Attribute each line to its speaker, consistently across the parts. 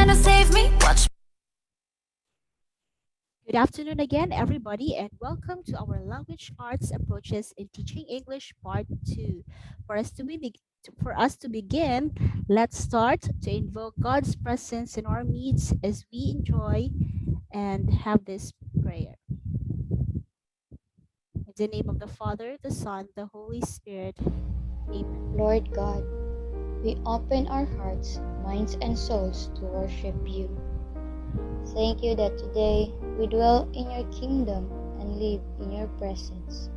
Speaker 1: trying to save me. Watch.
Speaker 2: Good afternoon again, everybody, and welcome to our Language Arts Approaches in Teaching English Part 2. For us to begin, let's start to invoke God's presence in our midst as we enjoy and have this prayer. In the name of the Father, the Son, the Holy Spirit. Amen.
Speaker 3: Lord God, we open our hearts, minds, and souls to worship you. Thank you that today we dwell in your kingdom and live in your presence.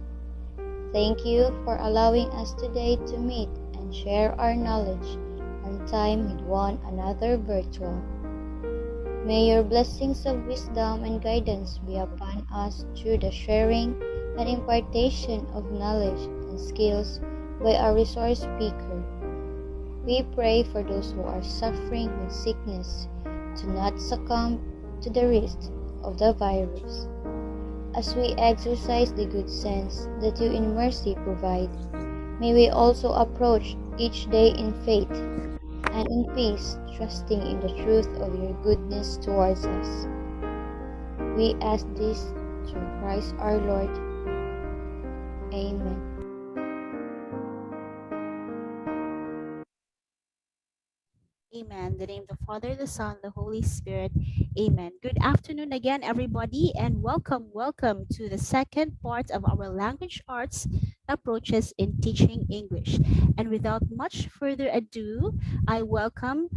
Speaker 3: Thank you for allowing us today to meet and share our knowledge and time with one another virtual. May your blessings of wisdom and guidance be upon us through the sharing and impartation of knowledge and skills by our resource speaker. We pray for those who are suffering with sickness to not succumb to the risk of the virus. As we exercise the good sense that you in mercy provide, may we also approach each day in faith and in peace, trusting in the truth of your goodness towards us. We ask this through Christ our Lord. Amen.
Speaker 2: Amen. In the name of the Father, the Son, the Holy Spirit. Amen. Good afternoon again, everybody, and welcome to the second part of our language arts approaches in teaching English. And without much further ado, I welcome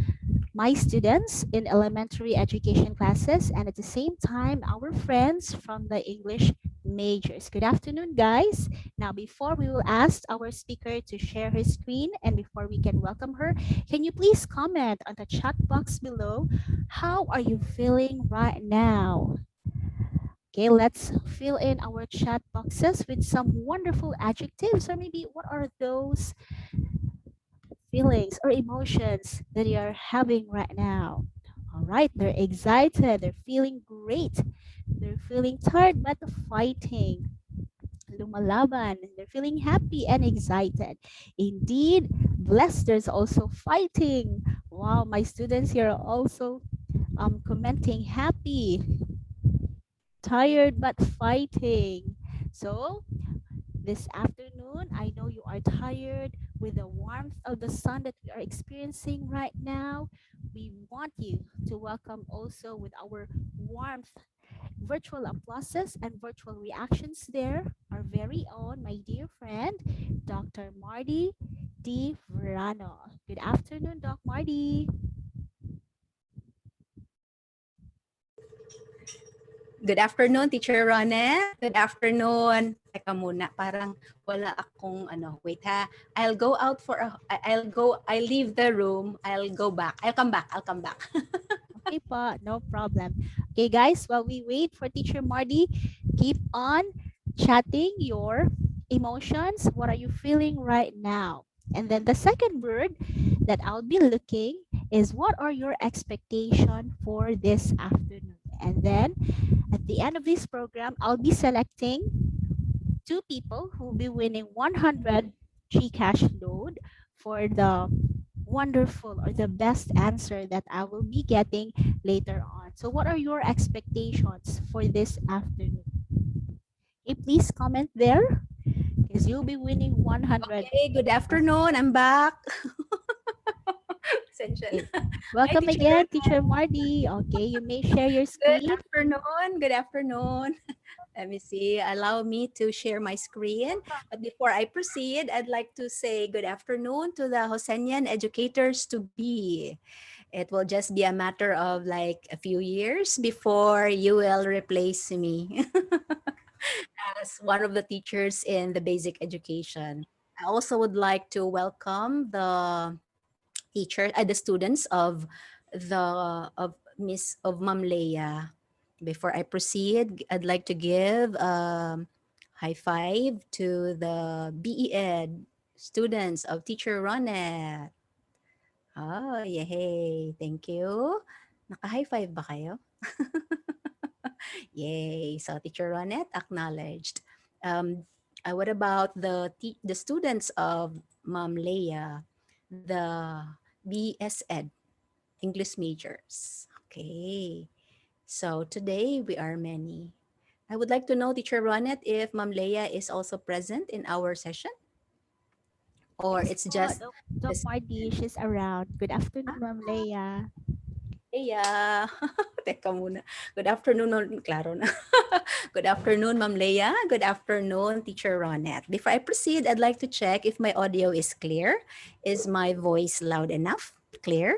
Speaker 2: my students in elementary education classes and at the same time our friends from the English majors. Good afternoon, guys. Now, before we will ask our speaker to share her screen and before we can welcome her, can you please comment on the chat box below? How are you feeling right now? Okay, let's fill in our chat boxes with some wonderful adjectives, or maybe what are those feelings or emotions that you are having right now? All right, they're excited, they're feeling great, they're feeling tired but fighting. Lumalaban, they're feeling happy and excited. Indeed, blessed, there's also fighting. Wow, my students here are also commenting happy, tired but fighting. So this afternoon, I know you are tired with the warmth of the sun that we are experiencing right now. We want you to welcome also with our warmth virtual applauses and virtual reactions there, our very own, my dear friend, Dr. Marty D. Verano. Good afternoon, Doc Marty.
Speaker 4: Good afternoon, Teacher Ronette. Good afternoon. Teka muna, parang wala akong wait ha. I'll leave the room. I'll go back. I'll come back.
Speaker 2: Okay pa, no problem. Okay guys, while we wait for Teacher Marty, keep on chatting your emotions. What are you feeling right now? And then the second word that I'll be looking is what are your expectations for this afternoon? And then at the end of this program, I'll be selecting two people who will be winning 100 Gcash load for the wonderful or the best answer that I will be getting later on. So what are your expectations for this afternoon? Okay, please comment there because you'll be winning 100.
Speaker 4: Okay, good afternoon. I'm back.
Speaker 2: Okay. Welcome again, Teacher Marty. Okay, you may share your screen.
Speaker 4: Good afternoon. Let me see. Allow me to share my screen. But before I proceed, I'd like to say good afternoon to the Hosenian educators to be. It will just be a matter of like a few years before you will replace me as one of the teachers in the basic education. I also would like to welcome the students of Ma'am Leia. Before I proceed, I'd like to give a high five to the BE Ed students of Teacher Ronette. Oh, yay. Thank you. Naka-high five ba kayo? Yay. So Teacher Ronette acknowledged. Um, what about the students of Ma'am Leia, the BS Ed? English majors. Okay. So today we are many. I would like to know, Teacher Ronette, if Ma'am Leia is also present in our session, or
Speaker 2: Yes
Speaker 4: it's
Speaker 2: po,
Speaker 4: just
Speaker 2: Doc
Speaker 4: this.
Speaker 2: Marty, she's around. Good afternoon, Ma'am Leia.
Speaker 4: Leia. Teka muna. Good afternoon, klaro na. Good afternoon, Ma'am Leia. Good afternoon, Teacher Ronette. Before I proceed, I'd like to check if my audio is clear. Is my voice loud enough? Clear?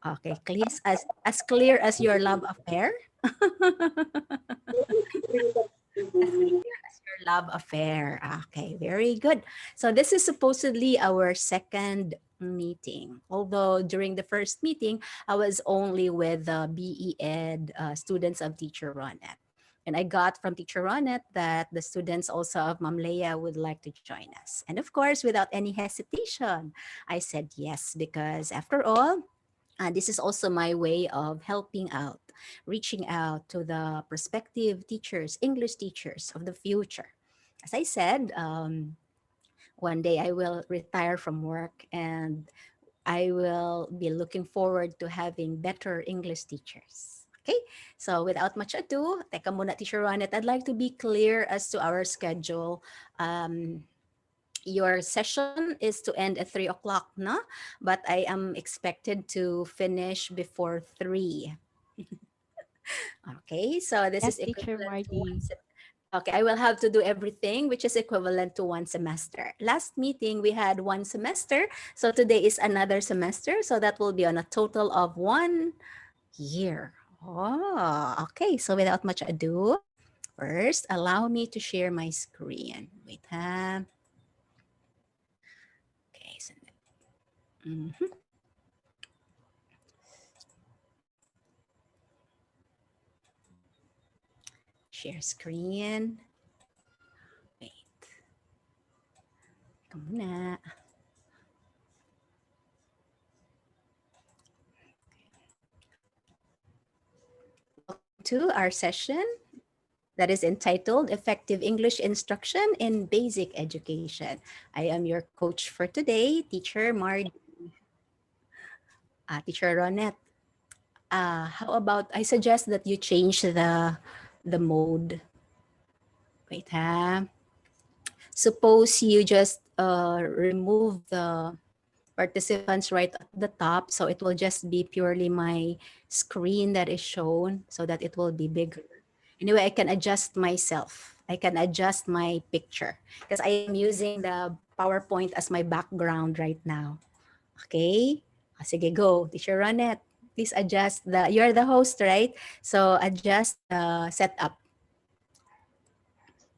Speaker 4: Okay, clear as clear as your love affair. As clear as your love affair. Okay, very good. So this is supposedly our second meeting. Although during the first meeting, I was only with the BE Ed students of Teacher Ronette. And I got from Teacher Ronette that the students also of Ma'am Leia would like to join us. And of course, without any hesitation, I said yes, because after all, this is also my way of helping out, reaching out to the prospective teachers, English teachers of the future. As I said, one day I will retire from work and I will be looking forward to having better English teachers. Okay, so without much ado, teka muna, Teacher Ronette, I'd like to be clear as to our schedule. Your session is to end at 3 o'clock, no? But I am expected to finish before 3. Okay, so this is
Speaker 2: Yes, Teacher
Speaker 4: equivalent to
Speaker 2: Marty.
Speaker 4: okay, I will have to do everything, which is equivalent to one semester. Last meeting, we had one semester. So today is another semester. So that will be on a total of 1 year. Oh, okay. So without much ado, first, allow me to share my screen. Wait, ha. Okay, so, mhm. Share screen. Wait, teka muna. Welcome to our session that is entitled Effective English Instruction in Basic Education. I am your coach for today, Teacher Mardy, Teacher Ronette. How about I suggest that you change the mode. Wait, ha. Suppose you just remove the participants right at the top, so it will just be purely my screen that is shown, so that it will be bigger. Anyway, I can adjust myself. I can adjust my picture because I am using the PowerPoint as my background right now. Okay? Sige, go. Teacher Ronette, please adjust you're the host, right? So adjust the setup.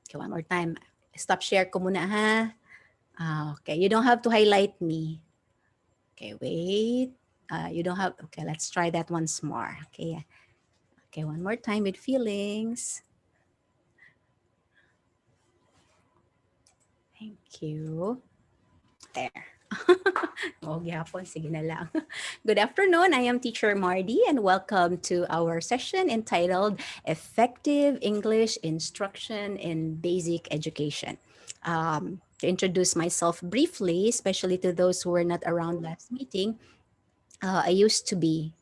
Speaker 4: Okay, one more time. Stop share ko muna, ha? Okay, you don't have to highlight me. Okay, wait. You don't have, okay, let's try that once more. Okay, okay, one more time with feelings. Thank you. There. Oh, gyapon. Sige na lang. Good afternoon. I am Teacher Mardy and welcome to our session entitled Effective English Instruction in Basic Education. To introduce myself briefly, especially to those who were not around last meeting, I used to be.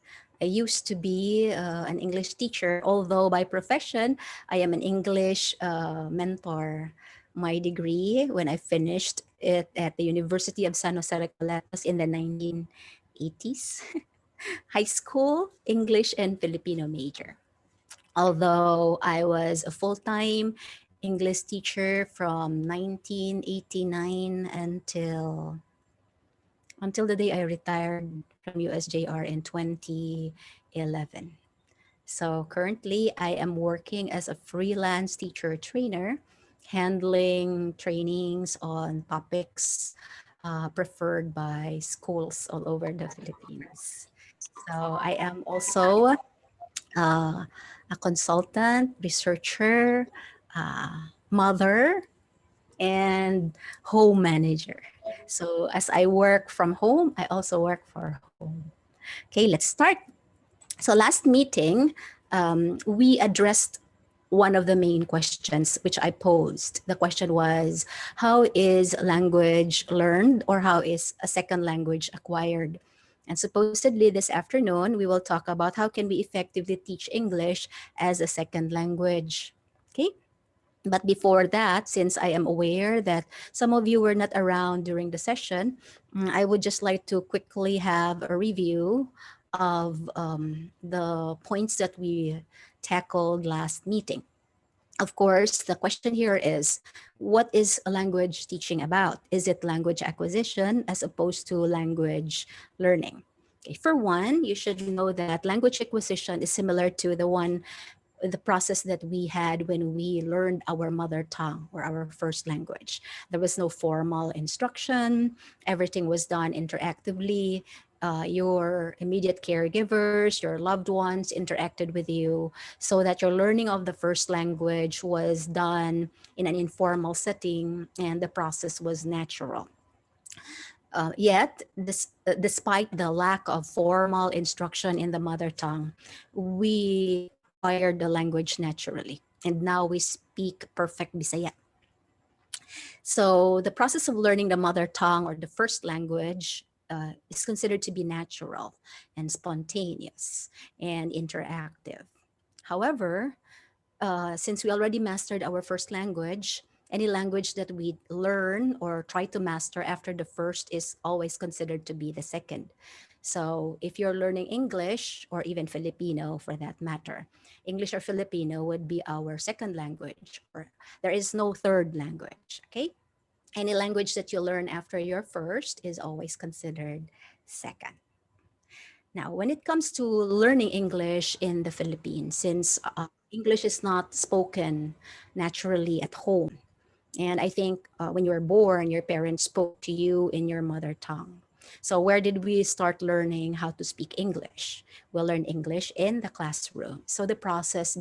Speaker 4: I used to be an English teacher, although by profession, I am an English mentor. My degree, when I finished it at the University of San Jose Recoletos in the 1980s, high school, English and Filipino major. Although I was a full-time English teacher from 1989 until the day I retired from USJR in 2011. So currently, I am working as a freelance teacher trainer, handling trainings on topics preferred by schools all over the Philippines. So I am also a consultant, researcher, mother, and home manager. So as I work from home, I also work for home. Okay, let's start. So last meeting, we addressed one of the main questions which I posed. The question was, how is language learned or how is a second language acquired? And supposedly this afternoon, we will talk about how can we effectively teach English as a second language. Okay? But before that, since I am aware that some of you were not around during the session, I would just like to quickly have a review of the points that we tackled last meeting. Of course, the question here is, what is a language teaching about? Is it language acquisition as opposed to language learning? Okay, for one, you should know that language acquisition is similar to the process that we had when we learned our mother tongue or our first language. There was no formal instruction, everything was done interactively. Your immediate caregivers, your loved ones interacted with you so that your learning of the first language was done in an informal setting and the process was natural. Despite the lack of formal instruction in the mother tongue, we acquired the language naturally. And now we speak perfect Bisaya. So the process of learning the mother tongue or the first language is considered to be natural and spontaneous and interactive. However, since we already mastered our first language, any language that we learn or try to master after the first is always considered to be the second. So if you're learning English or even Filipino for that matter, English or Filipino would be our second language, or there is no third language. Okay? Any language that you learn after your first is always considered second. Now, when it comes to learning English in the Philippines, since English is not spoken naturally at home, and I think when you were born, your parents spoke to you in your mother tongue. So, where did we start learning how to speak English? We learned English in the classroom. So, the process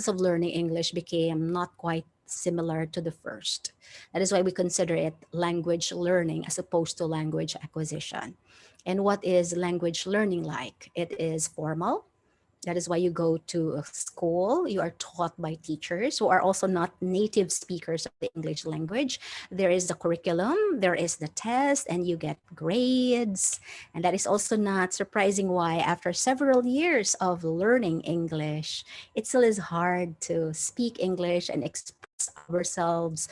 Speaker 4: of learning English became not quite similar to the first. That is why we consider it language learning as opposed to language acquisition. And what is language learning like? It is formal. That is why you go to a school. You are taught by teachers who are also not native speakers of the English language. There is the curriculum, there is the test, and you get grades. And that is also not surprising why, after several years of learning English, it still is hard to speak English and express ourselves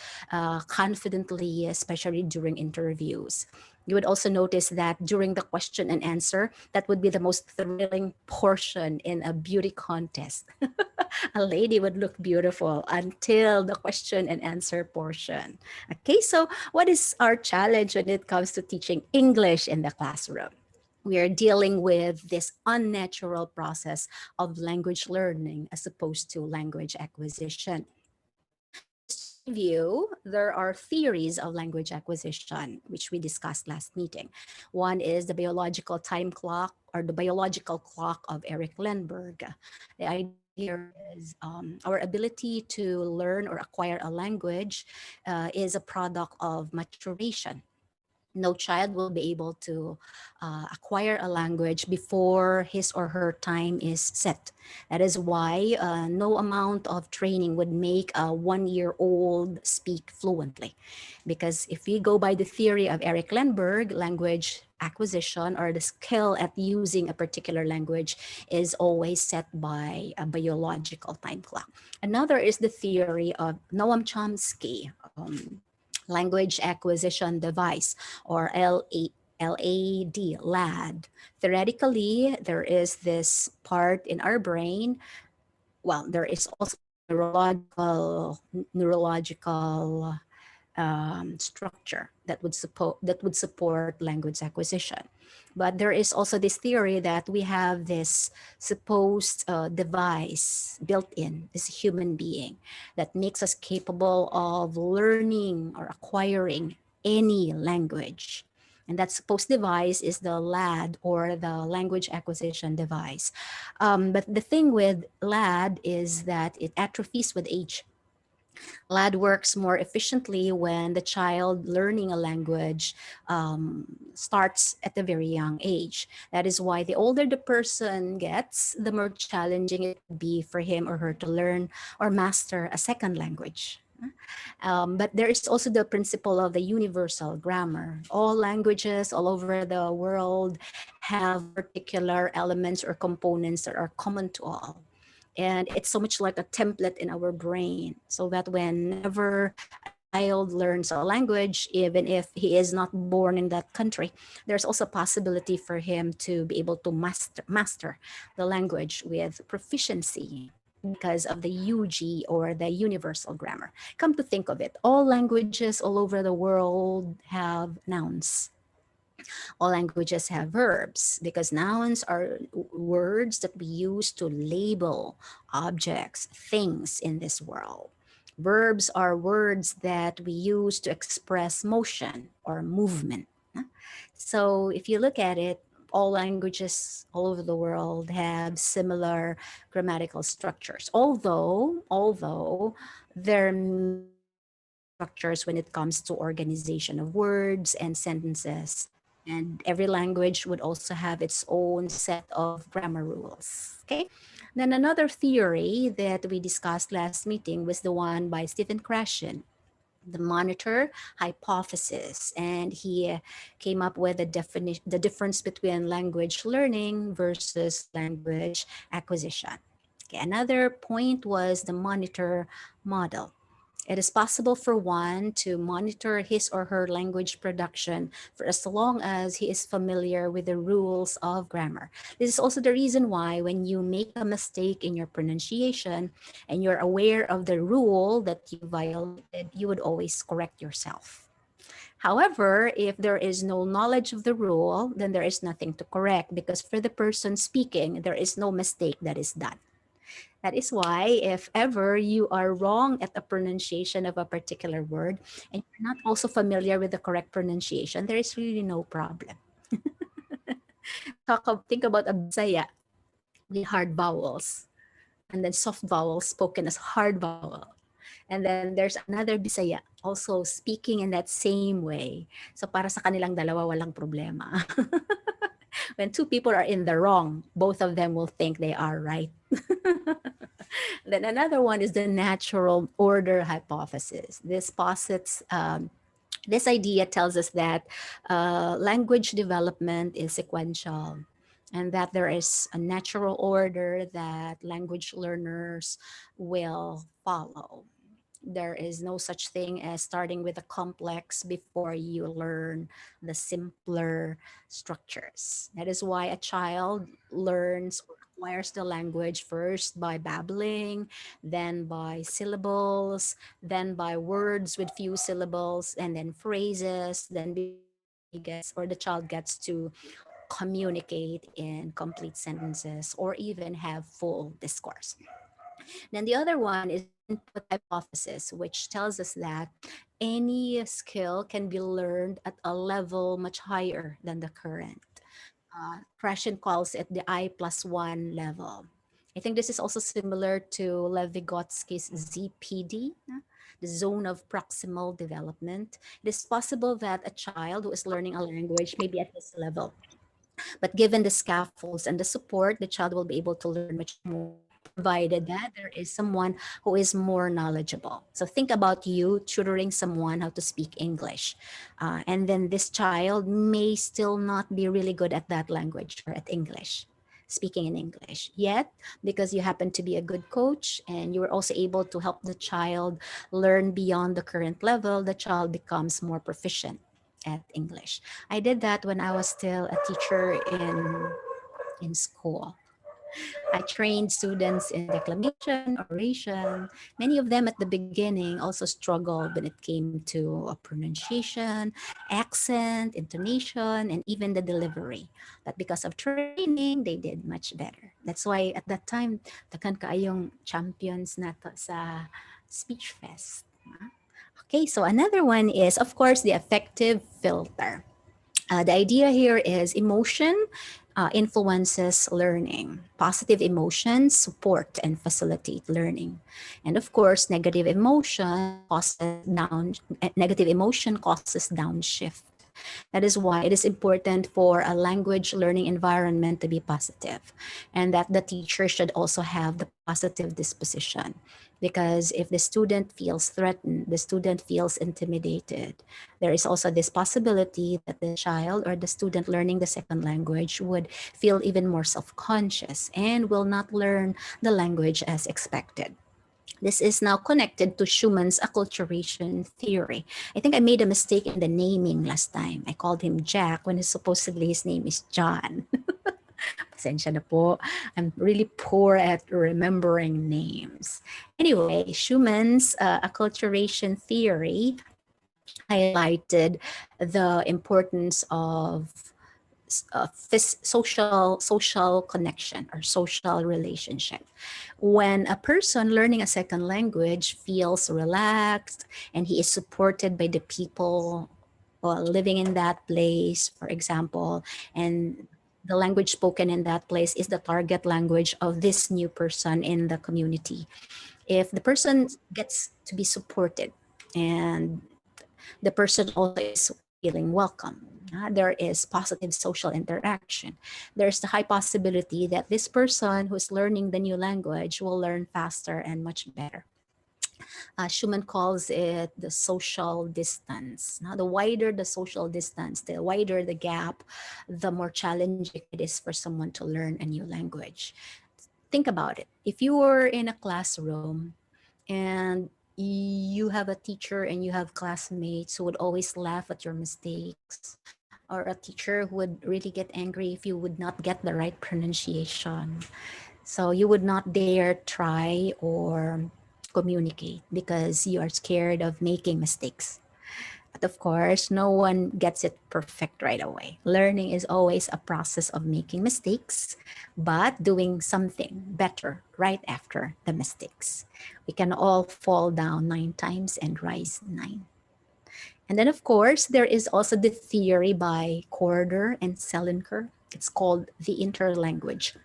Speaker 4: confidently, especially during interviews. You would also notice that during the question and answer, that would be the most thrilling portion in a beauty contest. A lady would look beautiful until the question and answer portion. Okay, so what is our challenge when it comes to teaching English in the classroom? We are dealing with this unnatural process of language learning as opposed to language acquisition. Just to review, there are theories of language acquisition, which we discussed last meeting. One is the biological time clock or the biological clock of Eric Lenberg. The idea here is our ability to learn or acquire a language is a product of maturation. No child will be able to acquire a language before his or her time is set. That is why no amount of training would make a 1 year old speak fluently. Because if we go by the theory of Eric Lenberg, language acquisition or the skill at using a particular language is always set by a biological time clock. Another is the theory of Noam Chomsky. Language acquisition device or LAD. Theoretically, there is this part in our brain. Well, there is also this neurological structure that would support language acquisition. But there is also this theory that we have this supposed device built in, this human being that makes us capable of learning or acquiring any language. And that supposed device is the LAD or the language acquisition device. But the thing with LAD is that it atrophies with age. LAD works more efficiently when the child learning a language starts at a very young age. That is why the older the person gets, the more challenging it would be for him or her to learn or master a second language. But there is also the principle of the universal grammar. All languages all over the world have particular elements or components that are common to all. And it's so much like a template in our brain, so that whenever a child learns a language, even if he is not born in that country, there's also a possibility for him to be able to master the language with proficiency because of the UG, or the universal grammar. Come to think of it, all languages all over the world have nouns. All languages have verbs, because nouns are words that we use to label objects, things in this world. Verbs are words that we use to express motion or movement. So if you look at it, all languages all over the world have similar grammatical structures. Although there may be different structures when it comes to organization of words and sentences. And every language would also have its own set of grammar rules. Okay. Then another theory that we discussed last meeting was the one by Stephen Krashen, the monitor hypothesis, and he came up with the difference between language learning versus language acquisition. Okay, another point was the monitor model. It is possible for one to monitor his or her language production for as long as he is familiar with the rules of grammar. This is also the reason why when you make a mistake in your pronunciation and you're aware of the rule that you violated, you would always correct yourself. However, if there is no knowledge of the rule, then there is nothing to correct, because for the person speaking, there is no mistake that is done. That is why, if ever you are wrong at the pronunciation of a particular word and you're not also familiar with the correct pronunciation, there is really no problem. Think about a Bisaya with hard vowels, and then soft vowels spoken as hard vowel. And then there's another Bisaya also speaking in that same way. So para sa kanilang dalawa, walang problema. When two people are in the wrong, both of them will think they are right. Then another one is the natural order hypothesis. This idea tells us that language development is sequential, and that there is a natural order that language learners will follow. There is no such thing as starting with the complex before you learn the simpler structures. That is why a child learns or acquires the language first by babbling, then by syllables, then by words with few syllables, and then phrases, then before he gets, or the child gets to communicate in complete sentences or even have full discourse. Then the other one is the input hypothesis, which tells us that any skill can be learned at a level much higher than the current. Krashen calls it the I+1 level. I think this is also similar to Lev-Vygotsky's ZPD, the zone of proximal development. It is possible that a child who is learning a language may be at this level, but given the scaffolds and the support, the child will be able to learn much more, provided that there is someone who is more knowledgeable. So think about you tutoring someone how to speak English. And then this child may still not be really good at that language or at English, speaking in English. Yet, because you happen to be a good coach and you were also able to help the child learn beyond the current level, the child becomes more proficient at English. I did that when I was still a teacher in school. I trained students in declamation, oration. Many of them at the beginning also struggled when it came to pronunciation, accent, intonation, and even the delivery. But because of training, they did much better. That's why at that time, takan kaayong champions nato sa speech fest. Okay, so another one is, of course, the affective filter. The idea here is emotion influences learning. Positive emotions support and facilitate learning. And of course, negative emotion causes downshift. That is why it is important for a language learning environment to be positive, and that the teacher should also have the positive disposition. Because if the student feels threatened, the student feels intimidated, there is also this possibility that the child or the student learning the second language would feel even more self conscious and will not learn the language as expected. This is now connected to Schumann's acculturation theory. I think I made a mistake in the naming last time. I called him Jack when supposedly his name is John. Pasensya na po. I'm really poor at remembering names. Anyway, Schumann's acculturation theory highlighted the importance of social connection or social relationship. When a person learning a second language feels relaxed and he is supported by the people living in that place, for example, and the language spoken in that place is the target language of this new person in the community. If the person gets to be supported and the person also is feeling welcome. There is positive social interaction. There's the high possibility that this person who's learning the new language will learn faster and much better. Schumann calls it the social distance. Now, the wider the social distance, the wider the gap, the more challenging it is for someone to learn a new language. Think about it. If you were in a classroom and you have a teacher and you have classmates who would always laugh at your mistakes, or a teacher who would really get angry if you would not get the right pronunciation. So you would not dare try or communicate because you are scared of making mistakes. But of course, no one gets it perfect right away. Learning is always a process of making mistakes, but doing something better right after the mistakes. We can all fall down 9 times and rise 9. And then, of course, there is also the theory by Corder and Selinker. It's called the interlanguage.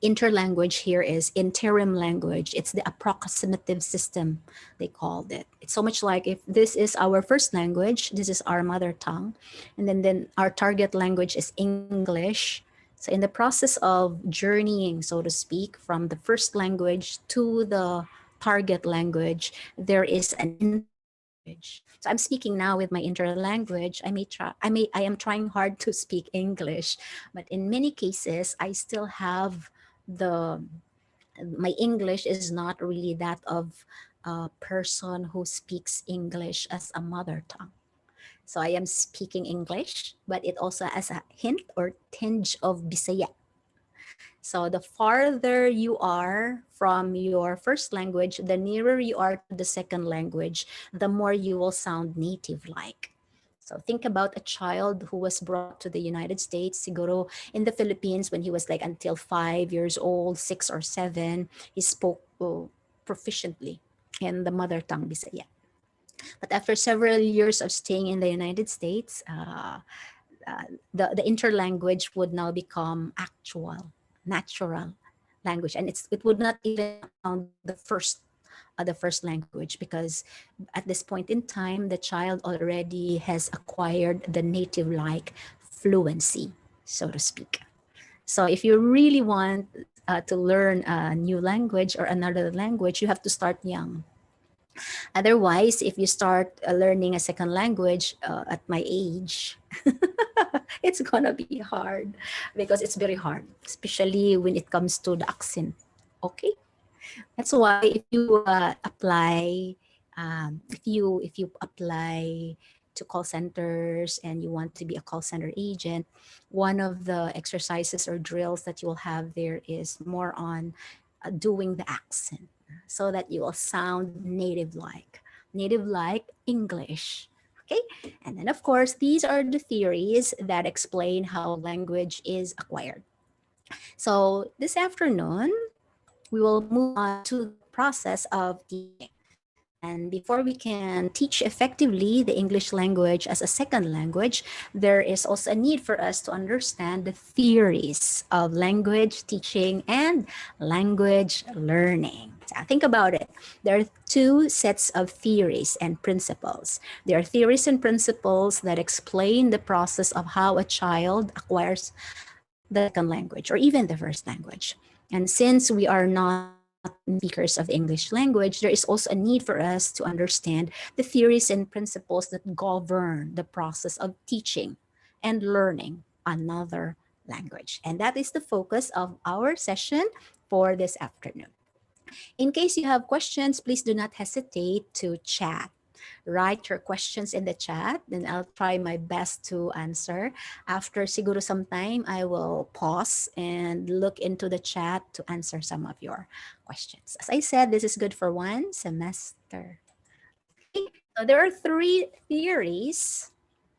Speaker 4: Interlanguage here is interim language. It's the approximative system, they called it. It's so much like if this is our first language, this is our mother tongue, and then our target language is English. So in the process of journeying, so to speak, from the first language to the target language, there is an interlanguage. So I'm speaking now with my interlanguage. I am trying hard to speak English, but in many cases, I still have the my English is not really that of a person who speaks English as a mother tongue. So I am speaking English, but it also has a hint or tinge of Bisaya. So the farther you are from your first language, the nearer you are to the second language, the more you will sound native like. So think about a child who was brought to the United States, siguro in the Philippines when he was like until 5 years old, 6 or 7, he spoke proficiently in the mother tongue Bisaya. But after several years of staying in the United States, uh, the interlanguage would now become actual, natural language, and it would not even sound the first language because at this point in time the child already has acquired the native like fluency, so to speak. So if you really want to learn a new language or another language, you have to start young. Otherwise, if you start learning a second language at my age, it's gonna be hard because it's very hard, especially when it comes to the accent. Okay, that's why if you apply to call centers and you want to be a call center agent, one of the exercises or drills that you will have there is more on doing the accent so that you will sound native like English. Okay, and then of course these are the theories that explain how language is acquired. So this afternoon we will move on to the process of teaching. And before we can teach effectively the English language as a second language, there is also a need for us to understand the theories of language teaching and language learning. Think about it. There are two sets of theories and principles. There are theories and principles that explain the process of how a child acquires the second language or even the first language. And since we are not native speakers of the English language, there is also a need for us to understand the theories and principles that govern the process of teaching and learning another language. And that is the focus of our session for this afternoon. In case you have questions, please do not hesitate to chat. Write your questions in the chat, and I'll try my best to answer. After siguro some time, I will pause and look into the chat to answer some of your questions. As I said, this is good for one semester. Okay, so there are three theories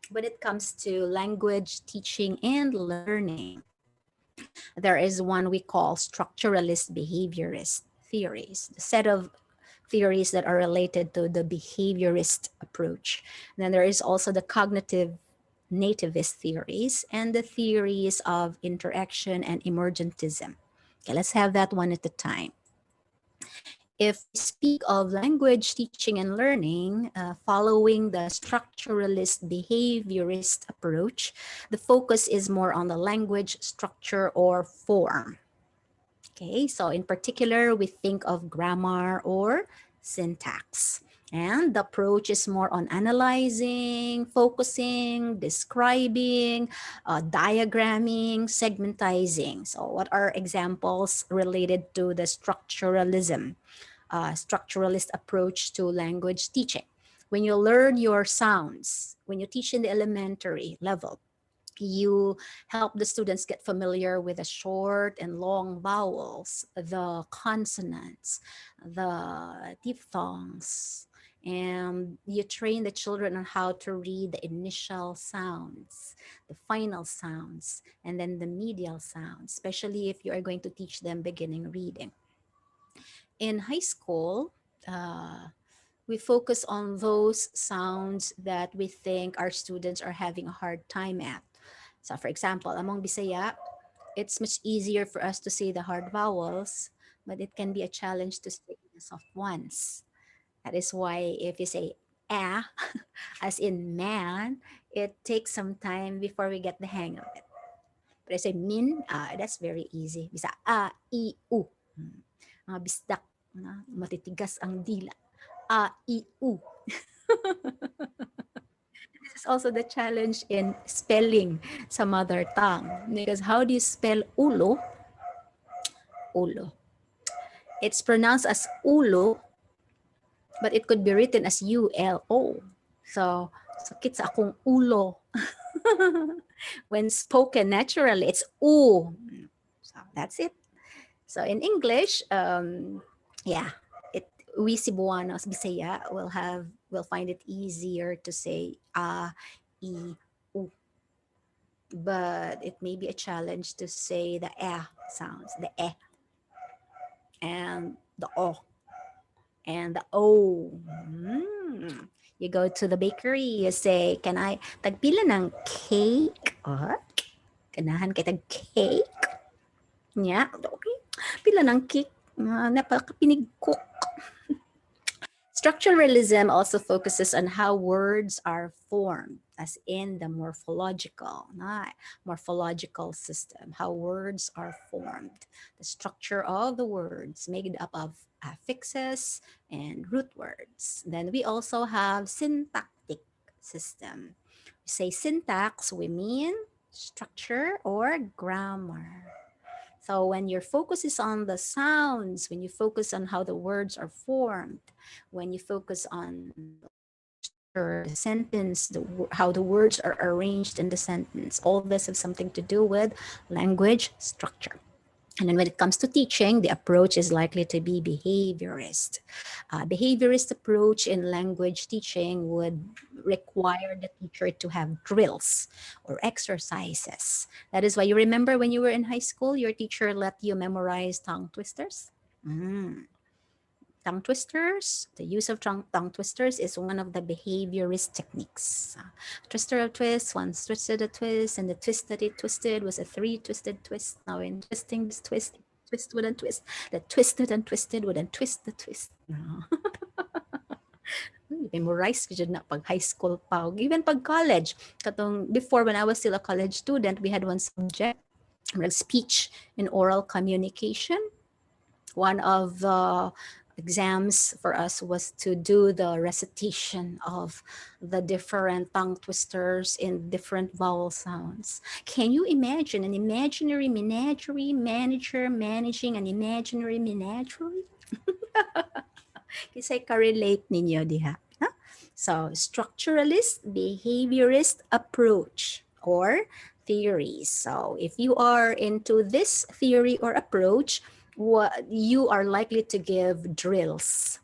Speaker 4: when it comes to language teaching and learning. There is one we call structuralist behaviorist theories, the set of theories that are related to the behaviorist approach. Then there is also the cognitive nativist theories and the theories of interaction and emergentism. Okay, let's have that one at a time. If we speak of language teaching and learning, following the structuralist behaviorist approach, the focus is more on the language structure or form. Okay, so in particular, we think of grammar or syntax. And the approach is more on analyzing, focusing, describing, diagramming, segmentizing. So, what are examples related to the structuralism, structuralist approach to language teaching? When you learn your sounds, when you teach in the elementary level, you help the students get familiar with the short and long vowels, the consonants, the diphthongs, and you train the children on how to read the initial sounds, the final sounds, and then the medial sounds, especially if you are going to teach them beginning reading. In high school, we focus on those sounds that we think our students are having a hard time at. So, for example, among Bisaya, it's much easier for us to say the hard vowels, but it can be a challenge to say the soft ones. That is why if you say ah, as in man, it takes some time before we get the hang of it. But I say min, that's very easy. Bisa i, u. Mga bisdak, matitigas ang dila. I, u. This is also the challenge in spelling sa mother tongue. Because how do you spell ulo? Ulo. It's pronounced as ulo, but it could be written as ULO. So, sakit sa akong ulo. When spoken naturally, it's u. So, that's it. So, in English, yeah, we Cebuanos, Bisaya, will find it easier to say i, u. But it may be a challenge to say the sounds, the and the o and the o. You go to the bakery, you say, can I tagpila ng cake? Ganahan kay tag cake? Yeah, okay. Pila ng cake? Napakapinig cook. Structuralism also focuses on how words are formed, as in the morphological system, how words are formed, the structure of the words made up of affixes and root words. Then we also have syntactic system. We say syntax, we mean structure or grammar. So when your focus is on the sounds, when you focus on how the words are formed, when you focus on structure, the sentence, how the words are arranged in the sentence, all this has something to do with language structure. And then when it comes to teaching, the approach is likely to be behaviorist. Behaviorist approach in language teaching would require the teacher to have drills or exercises. That is why you remember when you were in high school, your teacher let you memorize tongue twisters? Tongue twisters, the use of tongue twisters is one of the behaviorist techniques. Twister of twist, once twisted a twist, and the twist that it twisted was a three twisted twist. Now in twisting this twist twist wouldn't twist, that twisted and twisted wouldn't twist the twist. No. Memorize ko dyan na pag high school pa. Even pag college. Katong before when I was still a college student, we had one subject, like speech and oral communication. One of the exams for us was to do the recitation of the different tongue twisters in different vowel sounds. Can you imagine an imaginary menagerie manager managing an imaginary menagerie? Kasi ka-relate ninyo diha. Huh? So, structuralist, behaviorist approach or theories. So, if you are into this theory or approach, what you are likely to give drills.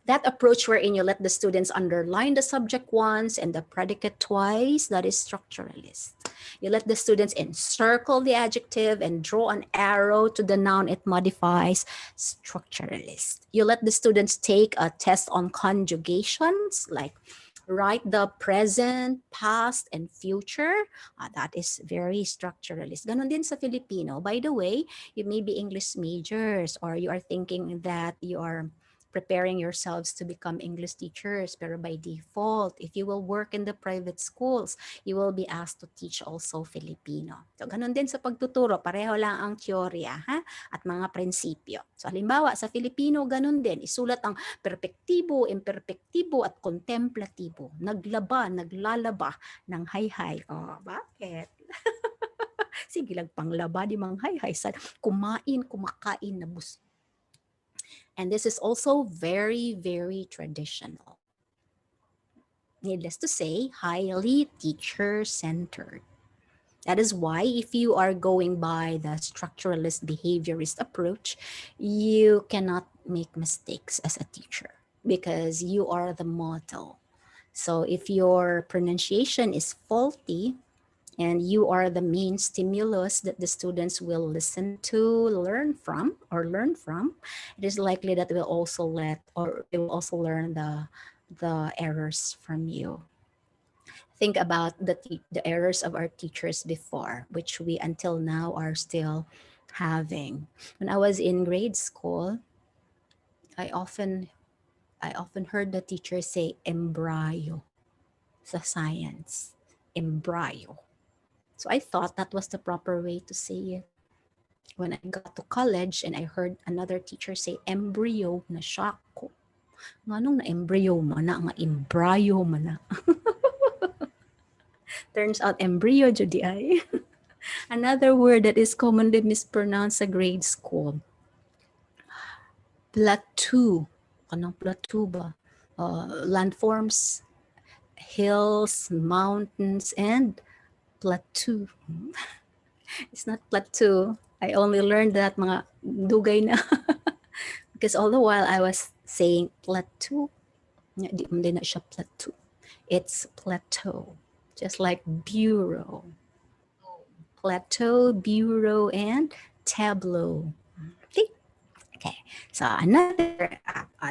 Speaker 4: That approach wherein you let the students underline the subject once and the predicate twice, that is structuralist. You let the students encircle the adjective and draw an arrow to the noun it modifies, structuralist. You let the students take a test on conjugations, like write the present, past, and future. That is very structuralist. Ganon din sa Filipino. By the way, you may be English majors or you are thinking that you are preparing yourselves to become English teachers. Pero by default, if you will work in the private schools, you will be asked to teach also Filipino. So, ganun din sa pagtuturo. Pareho lang ang teorya at mga prinsipyo. So, halimbawa, sa Filipino, ganun din. Isulat ang perpektibo, imperpektibo, at kontemplatibo. Naglaba, naglalaba ng hayhay. Oh, bakit? Sige lang panglaba di mang hayhay sa kumain, kumakain na bus. And this is also very, very traditional. Needless to say, highly teacher-centered. That is why if you are going by the structuralist behaviorist approach, you cannot make mistakes as a teacher because you are the model. So if your pronunciation is faulty, and you are the main stimulus that the students will listen to, learn from, it is likely that they will also learn the errors from you. Think about the errors of our teachers before, which we until now are still having. When I was in grade school, I often heard the teacher say embryo sa science. Embryo. So I thought that was the proper way to say it. When I got to college and I heard another teacher say embryo, na shock ko. Nganong na embryo mo na, nga embryo mo na. Turns out embryo judi ay. Another word that is commonly mispronounced sa grade school. Plateau. Kanang plateau ba? Landforms, hills, mountains, and plateau. It's not plateau. I only learned that mga dugay na. Because all the while I was saying plateau. Di na siya plateau. It's plateau. Just like bureau. Plateau, bureau, and tableau. Okay, so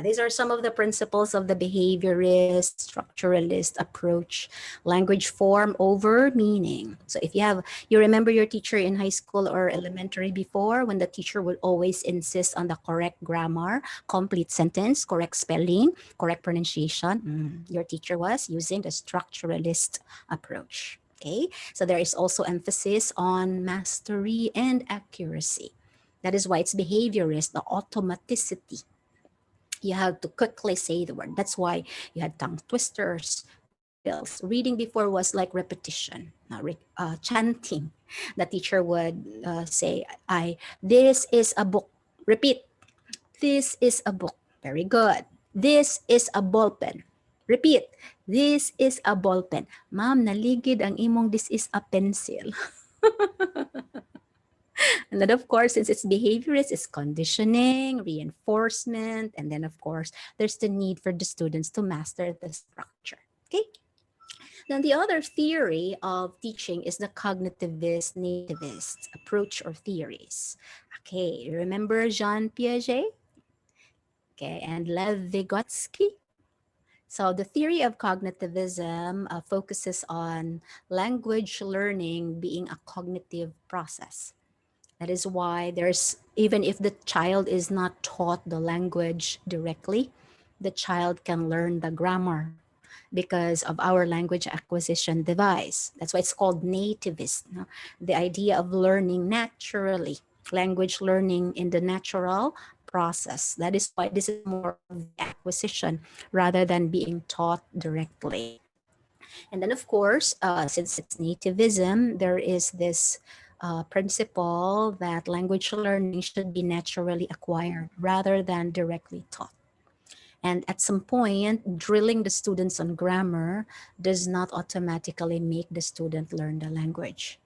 Speaker 4: these are some of the principles of the behaviorist, structuralist approach. Language form over meaning. So if you remember your teacher in high school or elementary before, when the teacher would always insist on the correct grammar, complete sentence, correct spelling, correct pronunciation, your teacher was using the structuralist approach. Okay, so there is also emphasis on mastery and accuracy. That is why it's behaviorist, the automaticity. You have to quickly say the word. That's why you had tongue twisters, drills. Reading before was like repetition, chanting. The teacher would say, this is a book. Repeat, this is a book. Very good. This is a ballpen. Repeat, this is a ballpen. Ma'am, naligid ang imong this is a pencil. And then, of course, since it's behaviorist, it's conditioning, reinforcement, and then, of course, there's the need for the students to master the structure. Okay. Then the other theory of teaching is the cognitivist, nativist approach or theories. Okay, remember Jean Piaget? Okay, and Lev Vygotsky? So the theory of cognitivism focuses on language learning being a cognitive process. That is why there's, even if the child is not taught the language directly, the child can learn the grammar because of our language acquisition device. That's why it's called nativist. No? The idea of learning naturally, language learning in the natural process. That is why this is more of the acquisition rather than being taught directly. And then, of course, since it's nativism, there is this principle that language learning should be naturally acquired rather than directly taught. And at some point, drilling the students on grammar does not automatically make the student learn the language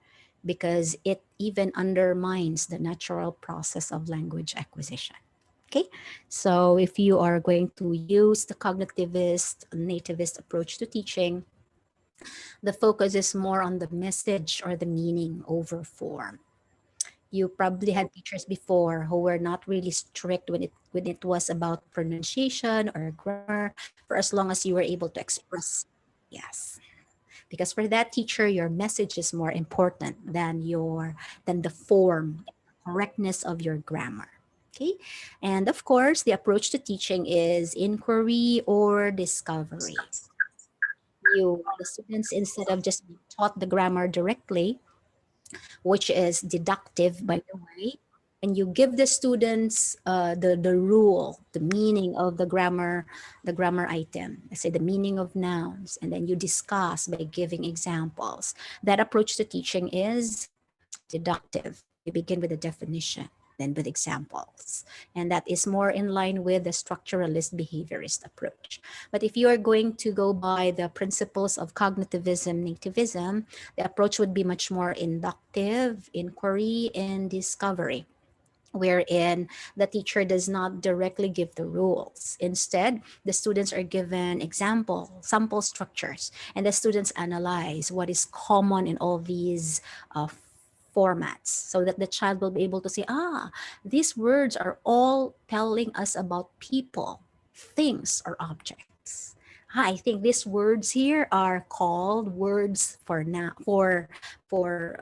Speaker 4: because it even undermines the natural process of language acquisition. Okay, so if you are going to use the cognitivist, nativist approach to teaching, the focus is more on the message or the meaning over form. You probably had teachers before who were not really strict when it was about pronunciation or grammar, for as long as you were able to express. Yes, because for that teacher, your message is more important than the form, correctness of your grammar. Okay, and of course, the approach to teaching is inquiry or discovery. The students, instead of just being taught the grammar directly, which is deductive, by the way, and you give the students the rule, the meaning of the grammar item, let's say the meaning of nouns, and then you discuss by giving examples. That approach to teaching is deductive. You begin with a definition, then with examples. And that is more in line with the structuralist behaviorist approach. But if you are going to go by the principles of cognitivism, nativism, the approach would be much more inductive, inquiry, and discovery, wherein the teacher does not directly give the rules. Instead, the students are given sample structures, and the students analyze what is common in all these formats so that the child will be able to say, these words are all telling us about people, things, or objects. I think these words here are called words for now for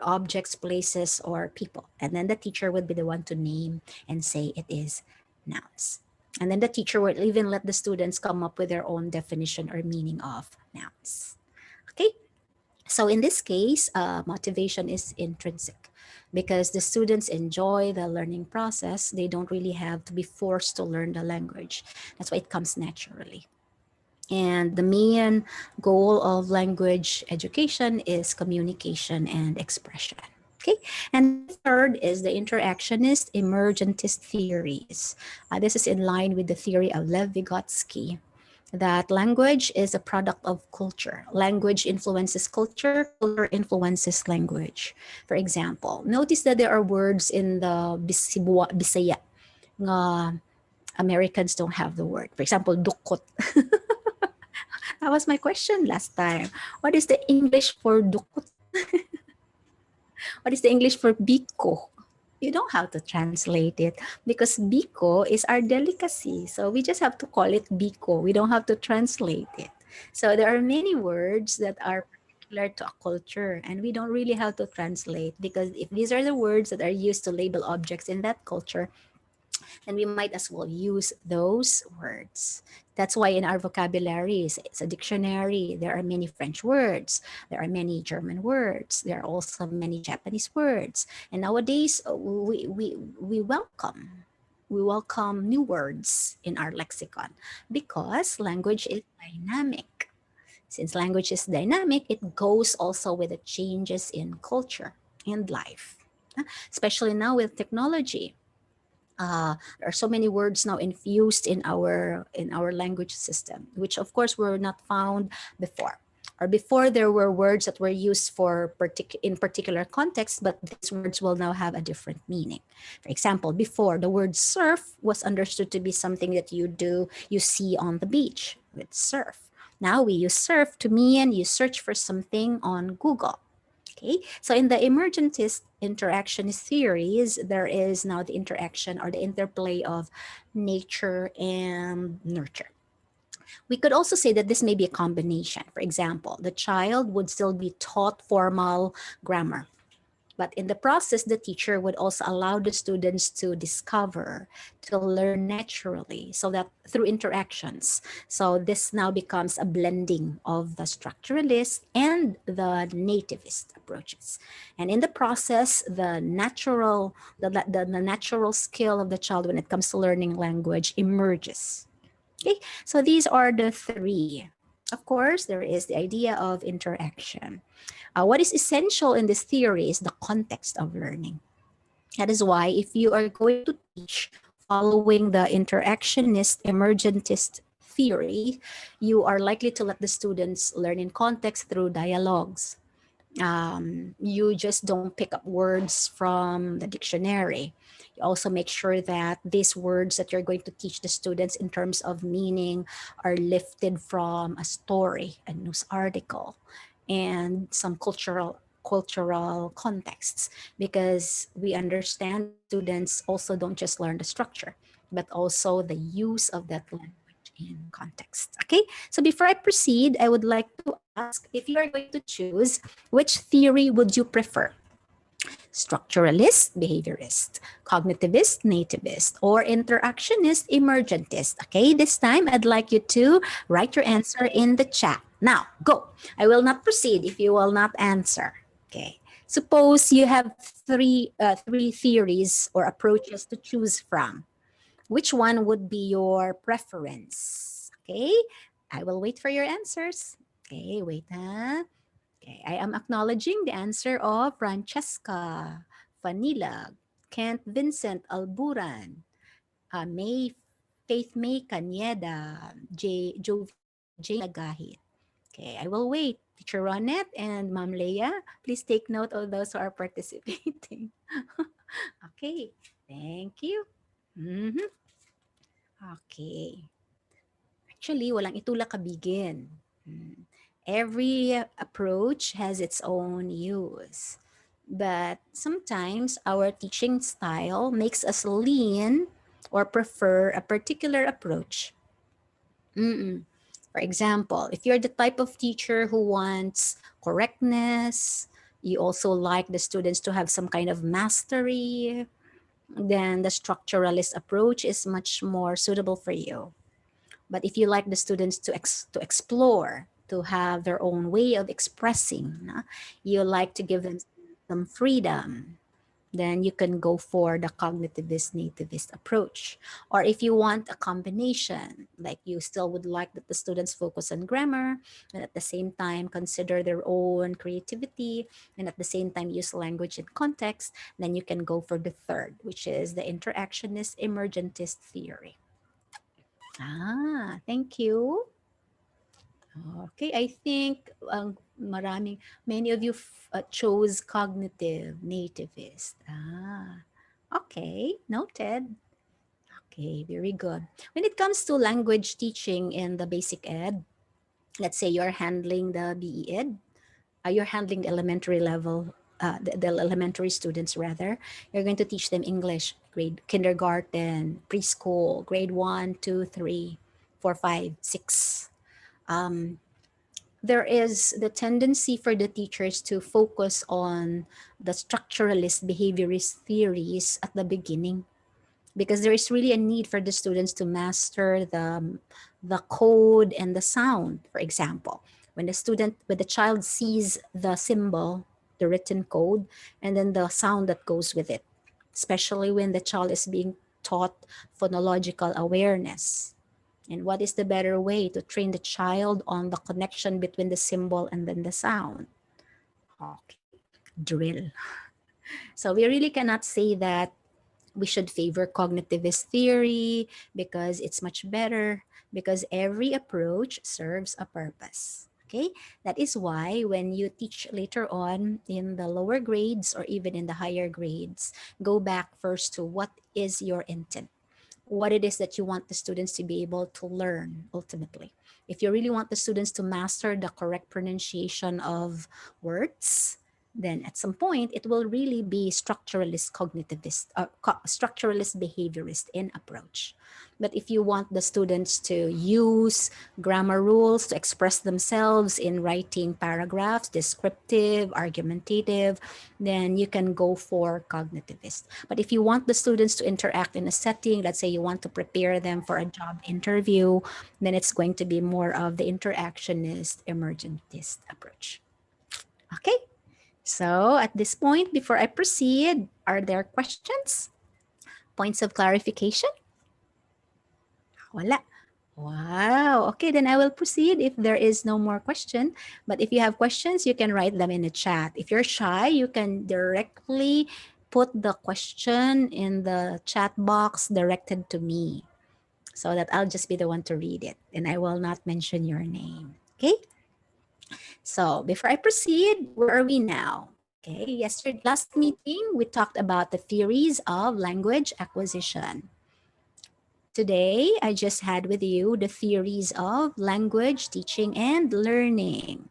Speaker 4: objects, places, or people. And then the teacher would be the one to name and say it is nouns. And then the teacher would even let the students come up with their own definition or meaning of nouns. Okay, so in this case, motivation is intrinsic because the students enjoy the learning process. They don't really have to be forced to learn the language. That's why it comes naturally. And the main goal of language education is communication and expression. Okay, and then the third is the interactionist emergentist theories. This is in line with the theory of Lev Vygotsky that language is a product of culture. Language influences culture, culture influences language. For example, notice that there are words in the Bisaya nga Americans don't have the word. For example, dukot. That was my question last time. What is the English for dukot? What is the English for biko? You don't have to translate it because biko is our delicacy. So we just have to call it biko. We don't have to translate it. So there are many words that are particular to a culture and we don't really have to translate because if these are the words that are used to label objects in that culture, then we might as well use those words. That's why in our vocabularies, it's a dictionary. There are many French words, there are many German words, there are also many Japanese words. And nowadays, we welcome new words in our lexicon because language is dynamic. Since language is dynamic, it goes also with the changes in culture and life, especially now with technology. There are so many words now infused in our language system, which of course were not found before. Or before there were words that were used for in particular context, but these words will now have a different meaning. For example, before the word surf was understood to be something that you see on the beach with surf. Now we use surf to mean you search for something on Google. Okay, so in the emergentist interactionist theories, there is now the interaction or the interplay of nature and nurture. We could also say that this may be a combination. For example, the child would still be taught formal grammar, But in the process, the teacher would also allow the students to discover, to learn naturally, so that through interactions. So this now becomes a blending of the structuralist and the nativist approaches. And in the process, the natural skill of the child when it comes to learning language emerges. Okay, so these are the three. Of course, there is the idea of interaction. What is essential in this theory is the context of learning. That is why if you are going to teach following the interactionist emergentist theory, you are likely to let the students learn in context through dialogues. You just don't pick up words from the dictionary. You also make sure that these words that you're going to teach the students in terms of meaning are lifted from a story, a news article, and some cultural contexts, because we understand that students also don't just learn the structure but also the use of that language in context. Okay, so before I proceed, I would like to ask, if you are going to choose, which theory would you prefer? Structuralist, behaviorist, cognitivist, nativist, or interactionist, emergentist. Okay, this time I'd like you to write your answer in the chat. Now, go. I will not proceed if you will not answer. Okay. Suppose you have three theories or approaches to choose from. Which one would be your preference? Okay. I will wait for your answers. Okay, wait, huh? Okay, I am acknowledging the answer of Francesca, Fanilag, Kent Vincent Alburan, May Faith May Canyeda, Jovita Jane Agahit. Okay, I will wait. Teacher Ronette and Ma'am Leia, please take note of those who are participating. Okay, thank you. Mhm. Okay. Actually, walang itulak kabigin. Every approach has its own use. But sometimes our teaching style makes us lean or prefer a particular approach. Mm-mm. For example, if you're the type of teacher who wants correctness, you also like the students to have some kind of mastery, then the structuralist approach is much more suitable for you. But if you like the students to explore, to have their own way of expressing, you like to give them some freedom, then you can go for the cognitivist nativist approach. Or if you want a combination, like you still would like that the students focus on grammar and at the same time consider their own creativity and at the same time use language in context, then you can go for the third, which is the interactionist emergentist theory. Thank you. Okay, I think many of you chose cognitive nativist. Okay, noted. Okay, very good. When it comes to language teaching in the basic ed, let's say you're handling the BE ed, you're handling the elementary level, the elementary students rather. You're going to teach them English, grade kindergarten, preschool, grade 1, 2, 3, 4, 5, 6. There is the tendency for the teachers to focus on the structuralist behaviorist theories at the beginning, because there is really a need for the students to master the code and the sound. For example, when the child sees the symbol, the written code, and then the sound that goes with it, especially when the child is being taught phonological awareness. And what is the better way to train the child on the connection between the symbol and then the sound? Okay, drill. So we really cannot say that we should favor cognitivist theory because it's much better, because every approach serves a purpose. Okay, that is why when you teach later on in the lower grades or even in the higher grades, go back first to what is your intent, what it is that you want the students to be able to learn ultimately. If you really want the students to master the correct pronunciation of words, then at some point it will really be structuralist cognitivist, structuralist behaviorist in approach. But if you want the students to use grammar rules to express themselves in writing paragraphs, descriptive, argumentative, then you can go for cognitivist. But if you want the students to interact in a setting, let's say you want to prepare them for a job interview, then it's going to be more of the interactionist, emergentist approach. Okay, so at this point, before I proceed, are there questions? Points of clarification? Wala. Wow. Okay, then I will proceed if there is no more question. But if you have questions, you can write them in the chat. If you're shy, you can directly put the question in the chat box directed to me so that I'll just be the one to read it and I will not mention your name. Okay? So before I proceed, where are we now? Okay, yesterday, last meeting, we talked about the theories of language acquisition. Today, I just had with you the theories of language teaching and learning.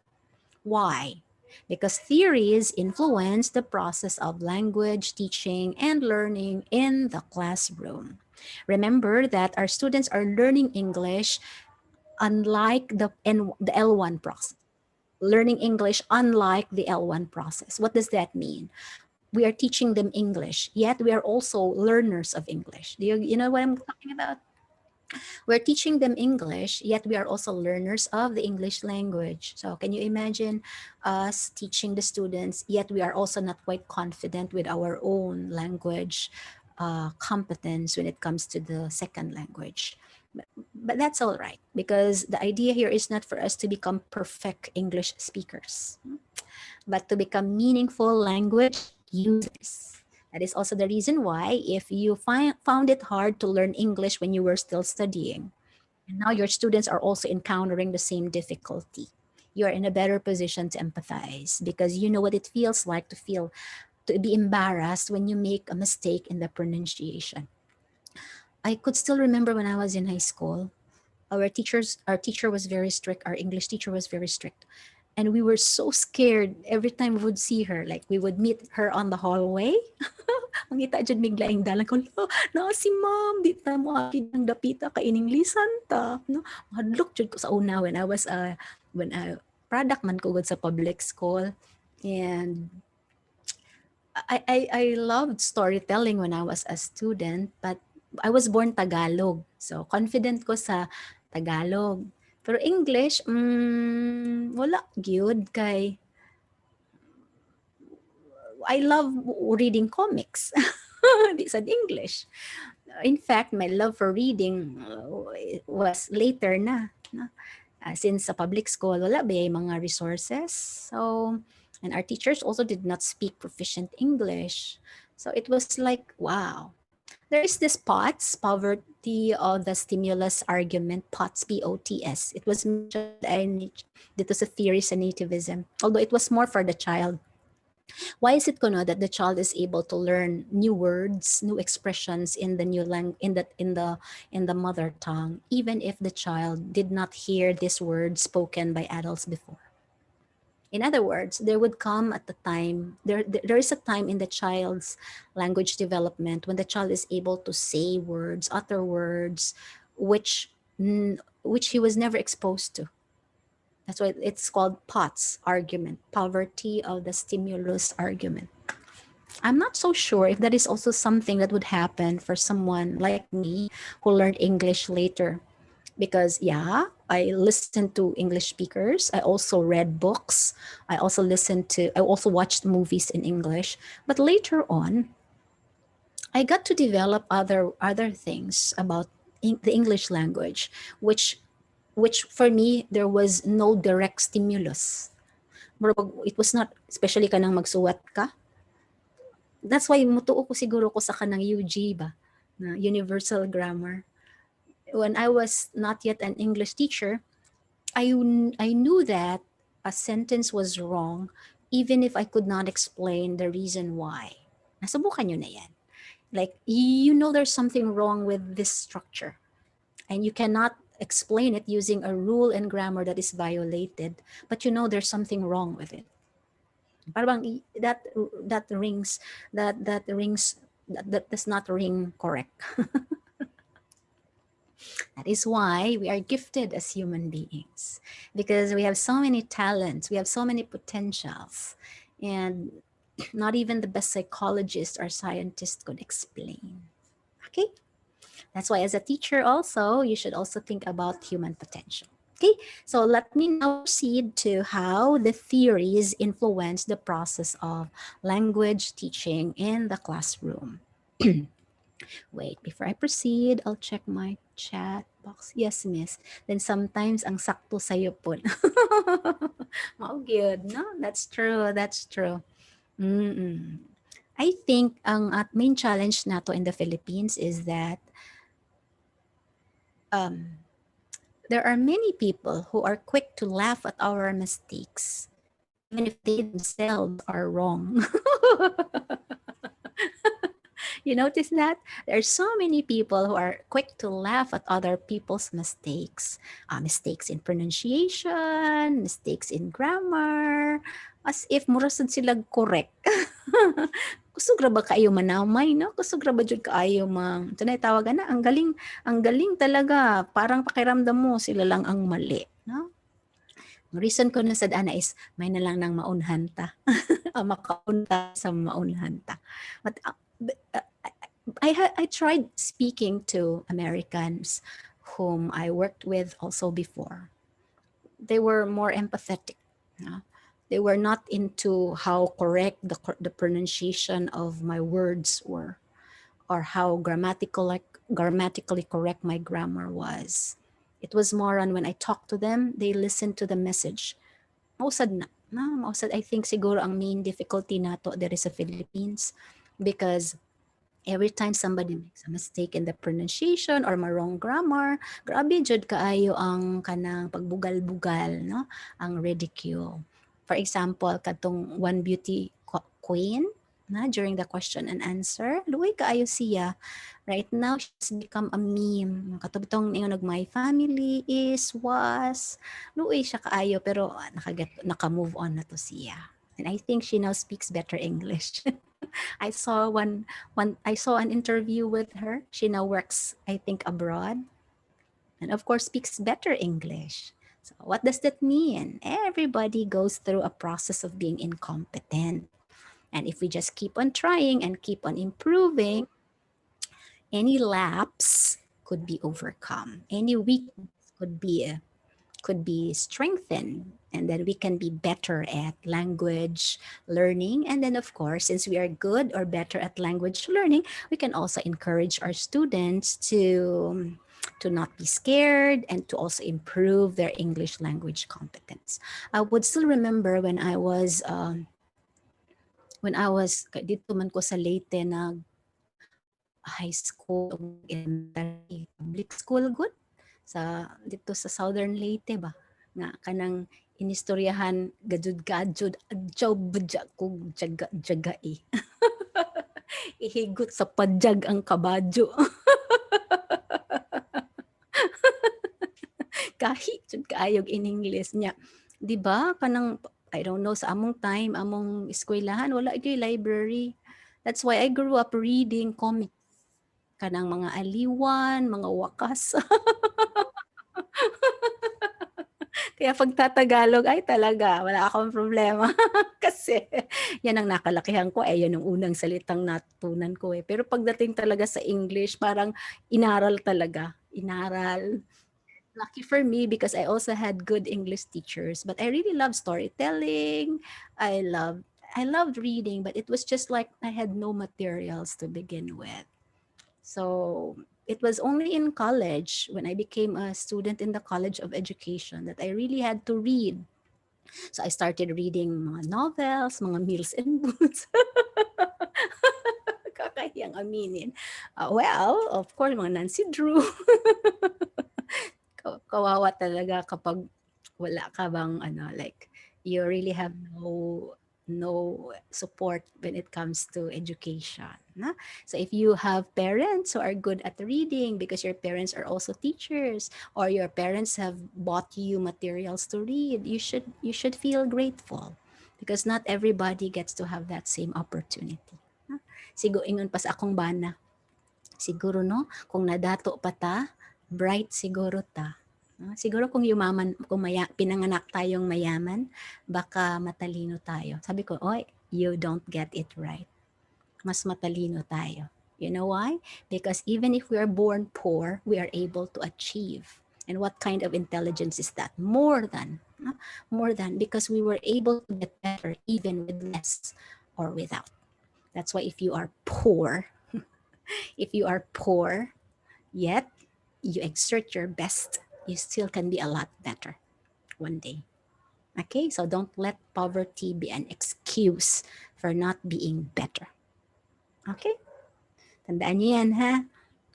Speaker 4: Why? Because theories influence the process of language teaching and learning in the classroom. Remember that our students are learning English unlike the L1 process. Learning English unlike the L1 process. What does that mean? We are teaching them English, yet we are also learners of English. You know what I'm talking about? We're teaching them English, yet we are also learners of the English language. So can you imagine us teaching the students, yet we are also not quite confident with our own language competence when it comes to the second language? But that's all right, because the idea here is not for us to become perfect English speakers, but to become meaningful language users. That is also the reason why, if you found it hard to learn English when you were still studying, and now your students are also encountering the same difficulty, you are in a better position to empathize because you know what it feels like to be embarrassed when you make a mistake in the pronunciation. I could still remember when I was in high school, our teacher was very strict, our English teacher was very strict, and we were so scared every time we would see her. Like, we would meet her on the hallway. Mangita dyan miglaing dalan ko, na si ma'am, di ta mo agid ang dapita ka ining lisan ta. No? Hadlok jud ko sa una when I was when I product man ko gud sa public school. And I loved storytelling when I was a student, but I was born Tagalog. So confident ko sa Tagalog. Pero English, wala gyud kay I love reading comics. Di sa English. In fact, my love for reading was later na. No? Since sa public school, wala ba yung mga resources? So, and our teachers also did not speak proficient English. So it was like, wow. There is this POTS, poverty of the stimulus argument, POTS, P-O-T-S. It was mentioned in dito sa theory sa nativism, although it was more for the child. Why is it kuno that the child is able to learn new words, new expressions in the new language, in the mother tongue, even if the child did not hear this word spoken by adults before? In other words, there would come at the time, there is a time in the child's language development when the child is able to say words, utter words, which which he was never exposed to. That's why it's called POTS argument, poverty of the stimulus argument. I'm not so sure if that is also something that would happen for someone like me who learned English later. Because, yeah, I listened to English speakers. I also read books. I also watched movies in English. But later on, I got to develop other things about the English language, which for me, there was no direct stimulus. It was not, especially kanang magsuwat ka, that's why mutuo ko siguro ko sa kanang UG ba, na Universal Grammar. When I was not yet an English teacher, I knew that a sentence was wrong even if I could not explain the reason why. Nasubukan nyo na yan. Like, you know there's something wrong with this structure and you cannot explain it using a rule and grammar that is violated, but you know there's something wrong with it. Parang that rings that does not ring correct. That is why we are gifted as human beings, because we have so many talents, we have so many potentials, and not even the best psychologist or scientist could explain. Okay? That's why, as a teacher, also, you should also think about human potential. Okay, so let me now proceed to how the theories influence the process of language teaching in the classroom. Wait, before I proceed, I'll check my chat box. Yes, miss. Then sometimes ang sakto sa'yo po. Mao good, no? That's true, that's true. Mm-mm. I think ang at main challenge nato in the Philippines is that um, there are many people who are quick to laugh at our mistakes, even if they themselves are wrong. You notice that? There are so many people who are quick to laugh at other people's mistakes. Mistakes in pronunciation, mistakes in grammar, as if murasad sila correct. Kusog ra ba kaayo manamay, no? Kusog ra ba jud kaayo mang tunay tawagan na ang galing talaga. Parang pakiramdam mo sila lang ang mali, no? Ang reason ko na sad ana is may na lang nang maunhan ta. Makaunta sa maunhan ta. But I tried speaking to Americans whom I worked with also before. They were more empathetic. No? They were not into how correct the pronunciation of my words were, or how grammatically correct my grammar was. It was more on when I talked to them, they listened to the message. Mausad na. No, mausad. I think siguro ang main difficulty nato there is sa Philippines, because every time somebody makes a mistake in the pronunciation or wrong grammar, grabe jud kaayo ang kanang pagbugal-bugal, no? Ang ridicule. For example, katong One Beauty Queen, na during the question and answer, luoy kaayo siya. Right now, she's become a meme. Katubitong ingon my family is, was, luoy siya kaayo, pero naka-move on na to siya. And I think she now speaks better English. I saw I saw an interview with her. She now works, I think, abroad, and of course speaks better English. So what does that mean? Everybody goes through a process of being incompetent. And if we just keep on trying and keep on improving, any lapse could be overcome. Any weakness could be strengthened, and then we can be better at language learning. And then of course, since we are good or better at language learning, we can also encourage our students to not be scared and to also improve their English language competence. I would still remember when I was dito man ko sa Leyte na high school o elementary public school good sa dito sa Southern Leyte ba nga kanang inistoryahan gajud-gajud adjaw budya kog jaga-jaga ihigot sa padyag ang kabadyo. Kahi jud kaayog in English niya, di ba kanang I don't know, sa among time among eskwelahan wala gyud library. That's why I grew up reading comics, kanang mga aliwan, mga wakas. Kaya pag tatagalog, ay talaga, wala akong problema. Kasi yan ang nakalakihan ko, yan ang unang salitang natutunan ko eh. Pero pagdating talaga sa English, parang inaral talaga. Inaral. Lucky for me because I also had good English teachers. But I really love storytelling. I loved reading, but it was just like I had no materials to begin with. So it was only in college when I became a student in the College of Education that I really had to read. So I started reading mga novels, mga Meals and Boots. Kakahiyang aminin. Well, of course, mga Nancy Drew. Kawawa talaga kapag wala ka bang ano, like you really have no support when it comes to education. Na? So if you have parents who are good at reading because your parents are also teachers, or your parents have bought you materials to read, you should feel grateful. because not everybody gets to have that same opportunity. Siguro ingon pa sa akong bana, siguro no, kung nadato pa ta, bright siguro ta. Siguro kung yumaman, kung pinanganak tayong mayaman, baka matalino tayo. Sabi ko, oy, you don't get it right. Mas matalino tayo. You know why? Because even if we are born poor, we are able to achieve. And what kind of intelligence is that? More than, because we were able to get better even with less or without. That's why if you are poor, yet you exert your best, you still can be a lot better one day. Okay, so don't let poverty be an excuse for not being better. Okay, tandaan niyo yan ha.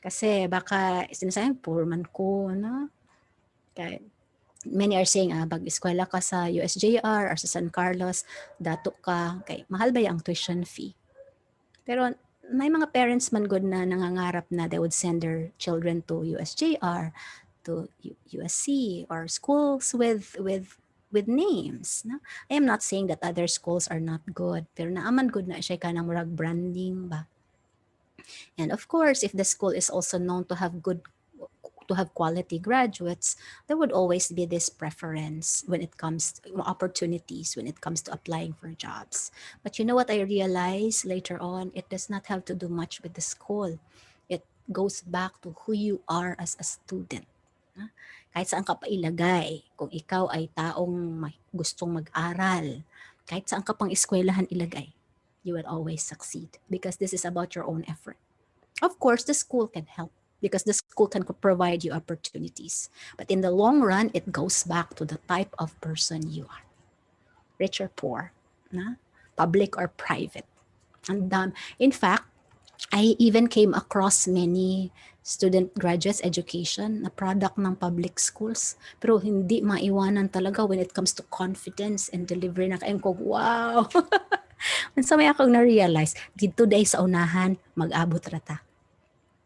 Speaker 4: Kasi baka sinasabi, poor man ko, no? Kaya, many are saying, pag-eskwela ka sa USJR or sa San Carlos, dato ka, kay mahal ba yung tuition fee? Pero may mga parents man good na nangangarap na they would send their children to USJR, to USC, or schools with names. No? I am not saying that other schools are not good, pero naaman good na siya ka ng murag branding ba. And of course, if the school is also known to have quality graduates, there would always be this preference when it comes to opportunities, when it comes to applying for jobs. But you know what I realized later on? It does not have to do much with the school. It goes back to who you are as a student. Kahit saan ka pa ilagay, kung ikaw ay taong gustong mag-aral, kahit saan ka pang eskwelahan ilagay, you will always succeed because this is about your own effort. Of course, the school can help because the school can provide you opportunities. But in the long run, it goes back to the type of person you are. Rich or poor, na? Public or private. And in fact, I even came across many student graduates education na product ng public schools pero hindi maiwanan talaga when it comes to confidence and delivery na kayo ko, wow! Unsa may akong na-realize, dito day sa unahan, mag-abot rata.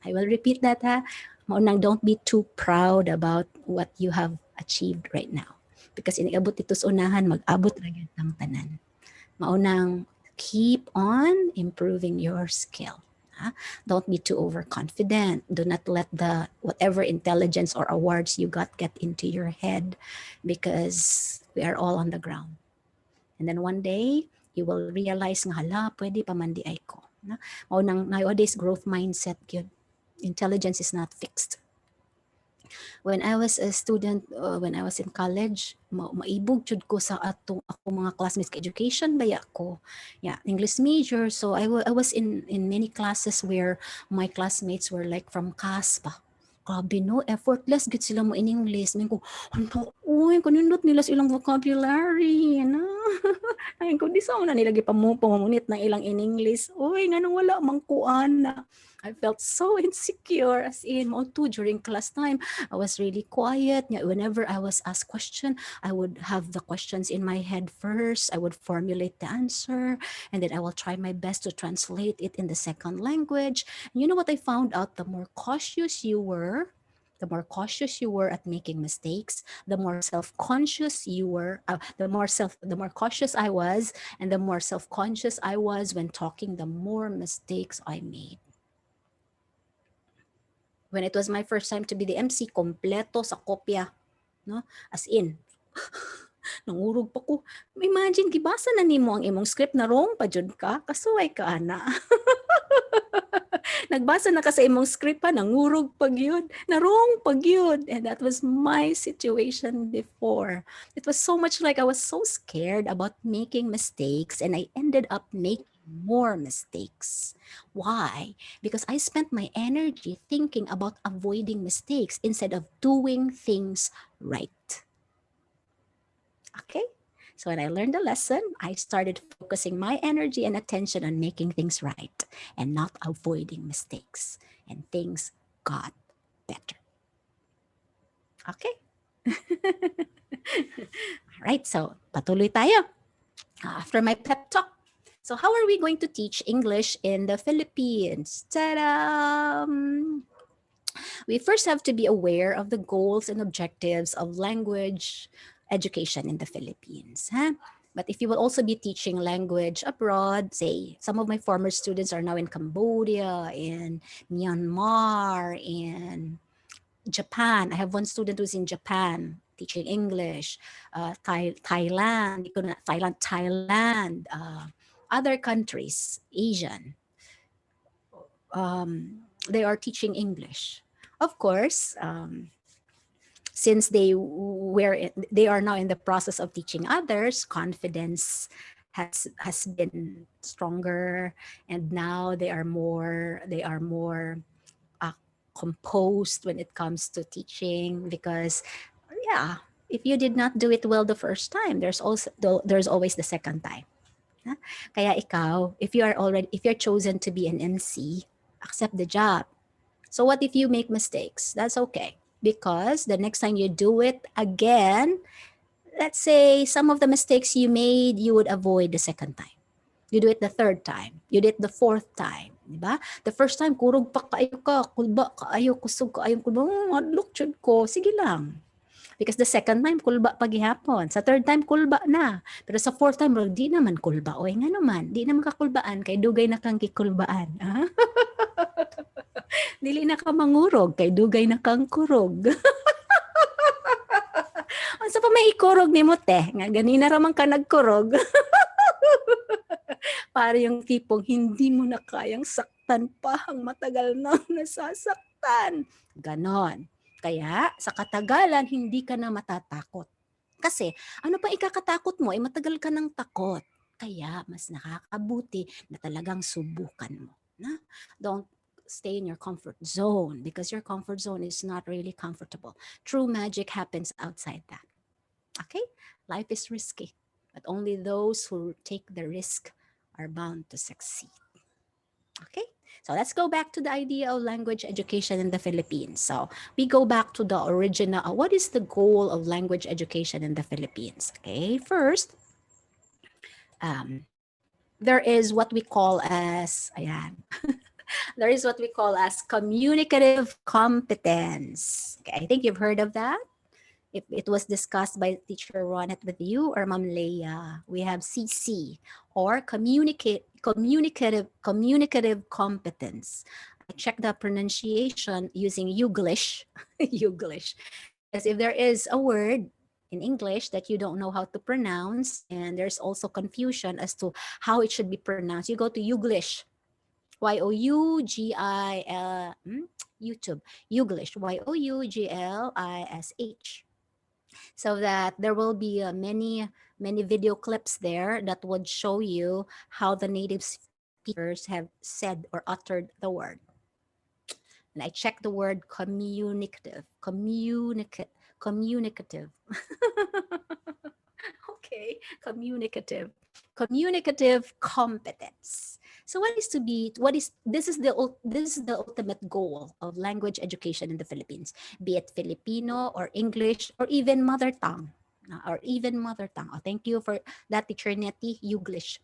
Speaker 4: I will repeat that ha. Maunang, don't be too proud about what you have achieved right now. Because iniabot dito sa unahan, mag-abot ragad ng tanan. Maunang, keep on improving your skill. Don't be too overconfident. Do not let the whatever intelligence or awards you got get into your head because we are all on the ground. And then one day, you will realize nga, hala, pwede pa man di ay ko. Maunang, nowadays, growth mindset, yun. Intelligence is not fixed. When I was a student, when I was in college, maibog jud ko sa ako mga classmates ka education baya ko. Yeah, English major. So I was in many classes where my classmates were like from CAS pa. Grabe no, effortless gid sila mo in English. May ko, ano, uy, kanindot nila sa ilang vocabulary, no? Ay ko di sa una nila pamunit ng ilang in English. Uy, nganong wala mang kuana. I felt so insecure as in mo too during class time. I was really quiet. Whenever I was asked question, I would have the questions in my head first. I would formulate the answer and then I will try my best to translate it in the second language. And you know what I found out? The more cautious you were at making mistakes, the more self-conscious you were, the more cautious I was, and the more self-conscious I was when talking, the more mistakes I made. When it was my first time to be the MC, kompleto sa kopya, no? As in, nangurog pa ko. Imagine, gibasa na nimo ang imong script na wrong pa jud ka, kasuway ka ana. Nagbasa na ka sa imong script pa, nangurog pag yun, na wrong pag yun. And that was my situation before. It was so much like I was so scared about making mistakes and I ended up making more mistakes. Why? Because I spent my energy thinking about avoiding mistakes instead of doing things right. Okay? So when I learned the lesson, I started focusing my energy and attention on making things right and not avoiding mistakes. And things got better. Okay? All right, so patuloy tayo. After my pep talk. So how are we going to teach English in the Philippines? Ta-da! We first have to be aware of the goals and objectives of language education in the Philippines. Huh? But if you will also be teaching language abroad, say some of my former students are now in Cambodia, in Myanmar, in Japan. I have one student who's in Japan teaching English, Thailand, Thailand, other countries, Asian, they are teaching English. Of course, since they are now in the process of teaching others, confidence has been stronger, and now they are more uh, composed when it comes to teaching, because yeah, if you did not do it well the first time, there's always the second time. Ha? Kaya ikaw, if you're chosen to be an MC, accept the job. So what if you make mistakes? That's okay, because the next time you do it again, let's say some of the mistakes you made, you would avoid the second time. You do it the third time. You do it the fourth time. Di ba? The first time, kurog pa kaayo ka, kulba kaayo, kusog kaayo, kulba, look, chud ko, sige lang. Because the second time, kulba pa gihapon. Sa third time, kulba na. Pero sa fourth time, di naman kulba. Oy, nga naman, di naman kakulbaan, kay dugay na kang kikulbaan. Ah? Dili na ka mangurog, kay dugay na kang kurog. Unsa pa may ikurog ni mo, te? Nga ganina raman ka nagkurog. Para yung tipong hindi mo na kayang saktan pa ang matagal nang nasasaktan. Ganon. Kaya sa katagalan, hindi ka na matatakot. Kasi ano pa ikakatakot mo, matagal ka ng takot. Kaya mas nakakabuti na talagang subukan mo. Na? Don't stay in your comfort zone, because your comfort zone is not really comfortable. True magic happens outside that. Okay? Life is risky, but only those who take the risk are bound to succeed. Okay? So let's go back to the idea of language education in the Philippines. So we go back to the original. What is the goal of language education in the Philippines? Okay, first, there is what we call as, ayan, there is what we call as communicative competence. Okay, I think you've heard of that. If it was discussed by teacher Ronette with you or Ma'am Leia, we have CC, or communicative competence. I check the pronunciation using Youglish, Youglish, because if there is a word in English that you don't know how to pronounce, and there's also confusion as to how it should be pronounced, you go to Youglish, Yougill, YouTube, Youglish, Youglish, so that there will be many video clips there that would show you how the native speakers have said or uttered the word. And I check the word communicative. Okay, communicative competence. So this is the ultimate goal of language education in the Philippines, be it Filipino or English or even mother tongue. Oh, thank you for that, teacher Nettie. Youglish.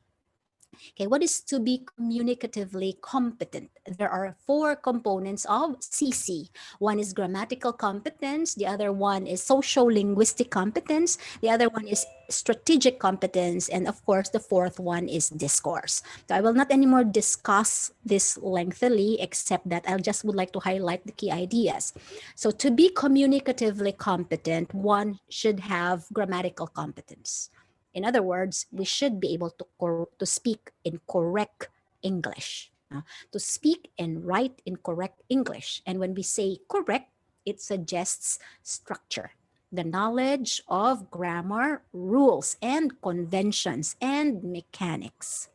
Speaker 4: Okay, what is to be communicatively competent? There are four components of CC. One is grammatical competence, the other one is social linguistic competence, the other one is strategic competence, and of course, the fourth one is discourse. So I will not anymore discuss this lengthily, except that I just would like to highlight the key ideas. So to be communicatively competent, one should have grammatical competence. In other words, we should be able to speak in correct English, to speak and write in correct English. And when we say correct, it suggests structure, the knowledge of grammar, rules, and conventions and mechanics.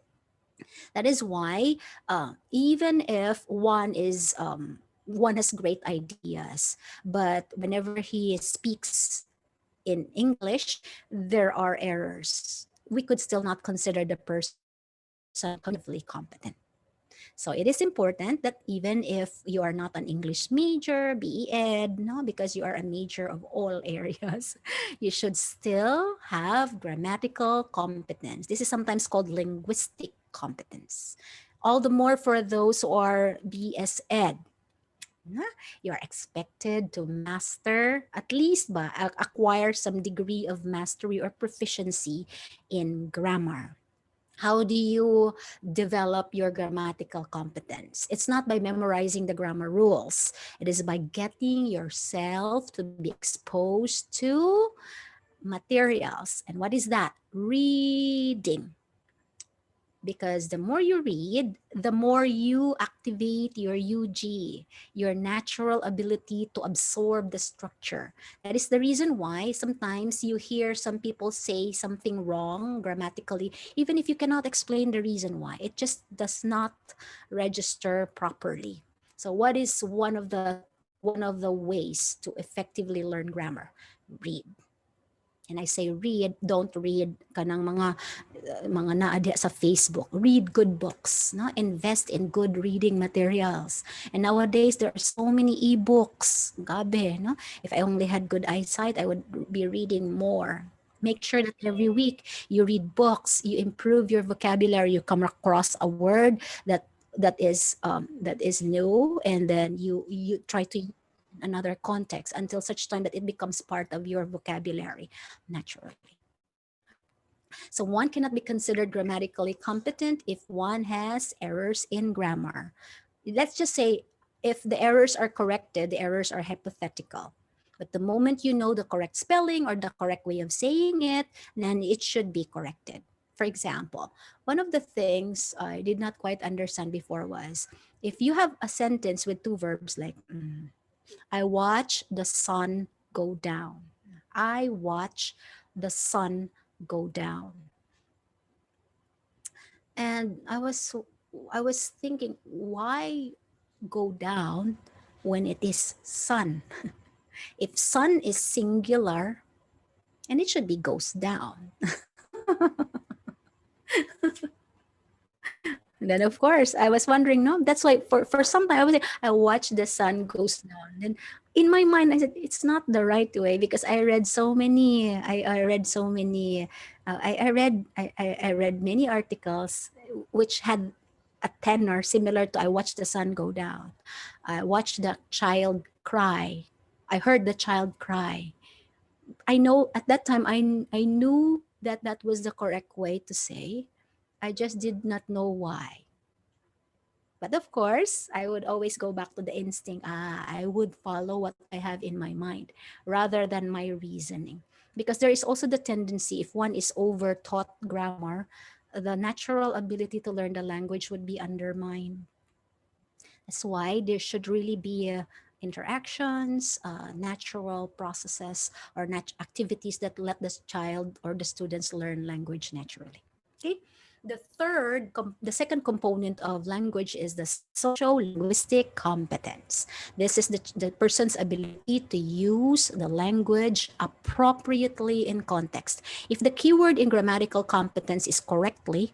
Speaker 4: That is why even if one has great ideas, but whenever he speaks in English, there are errors. We could still not consider the person cognitively competent. So it is important that even if you are not an English major, BE Ed, no, because you are a major of all areas, you should still have grammatical competence. This is sometimes called linguistic competence. All the more for those who are BS Ed. Na? You're expected to master, at least ba, acquire some degree of mastery or proficiency in grammar. How do you develop your grammatical competence? It's not by memorizing the grammar rules. It is by getting yourself to be exposed to materials. And what is that? Reading, because the more you read, the more you activate your UG, your natural ability to absorb the structure. That is the reason why sometimes you hear some people say something wrong grammatically, even if you cannot explain the reason why. It just does not register properly. So what is one of the ways to effectively learn grammar? Read. And I say read, don't read kanang mga naa diha sa Facebook. Read good books, no? Invest in good reading materials. And nowadays there are so many e-books. Gabi, no? If I only had good eyesight, I would be reading more. Make sure that every week you read books, you improve your vocabulary, you come across a word that is new, and then you try to another context until such time that it becomes part of your vocabulary naturally. So one cannot be considered grammatically competent if one has errors in grammar. Let's just say if the errors are corrected, the errors are hypothetical. But the moment you know the correct spelling or the correct way of saying it, then it should be corrected. For example, one of the things I did not quite understand before was if you have a sentence with two verbs like I watch the sun go down. I watch the sun go down. And I was thinking, why go down when it is sun? If sun is singular, and it should be goes down. And then of course I was wondering, no, that's why for some time I was like, I watch the sun goes down. Then in my mind I said it's not the right way because I read many articles which had a tenor similar to I watched the sun go down. I watched the child cry. I heard the child cry. I know at that time I knew that that was the correct way to say. I just did not know why. But of course, I would always go back to the instinct. I would follow what I have in my mind rather than my reasoning. Because there is also the tendency, if one is over taught grammar, the natural ability to learn the language would be undermined. That's why there should really be interactions, natural processes, or activities that let the child or the students learn language naturally. Okay. The second component of language is the social linguistic competence. This is the person's ability to use the language appropriately in context. If the keyword in grammatical competence is correctly,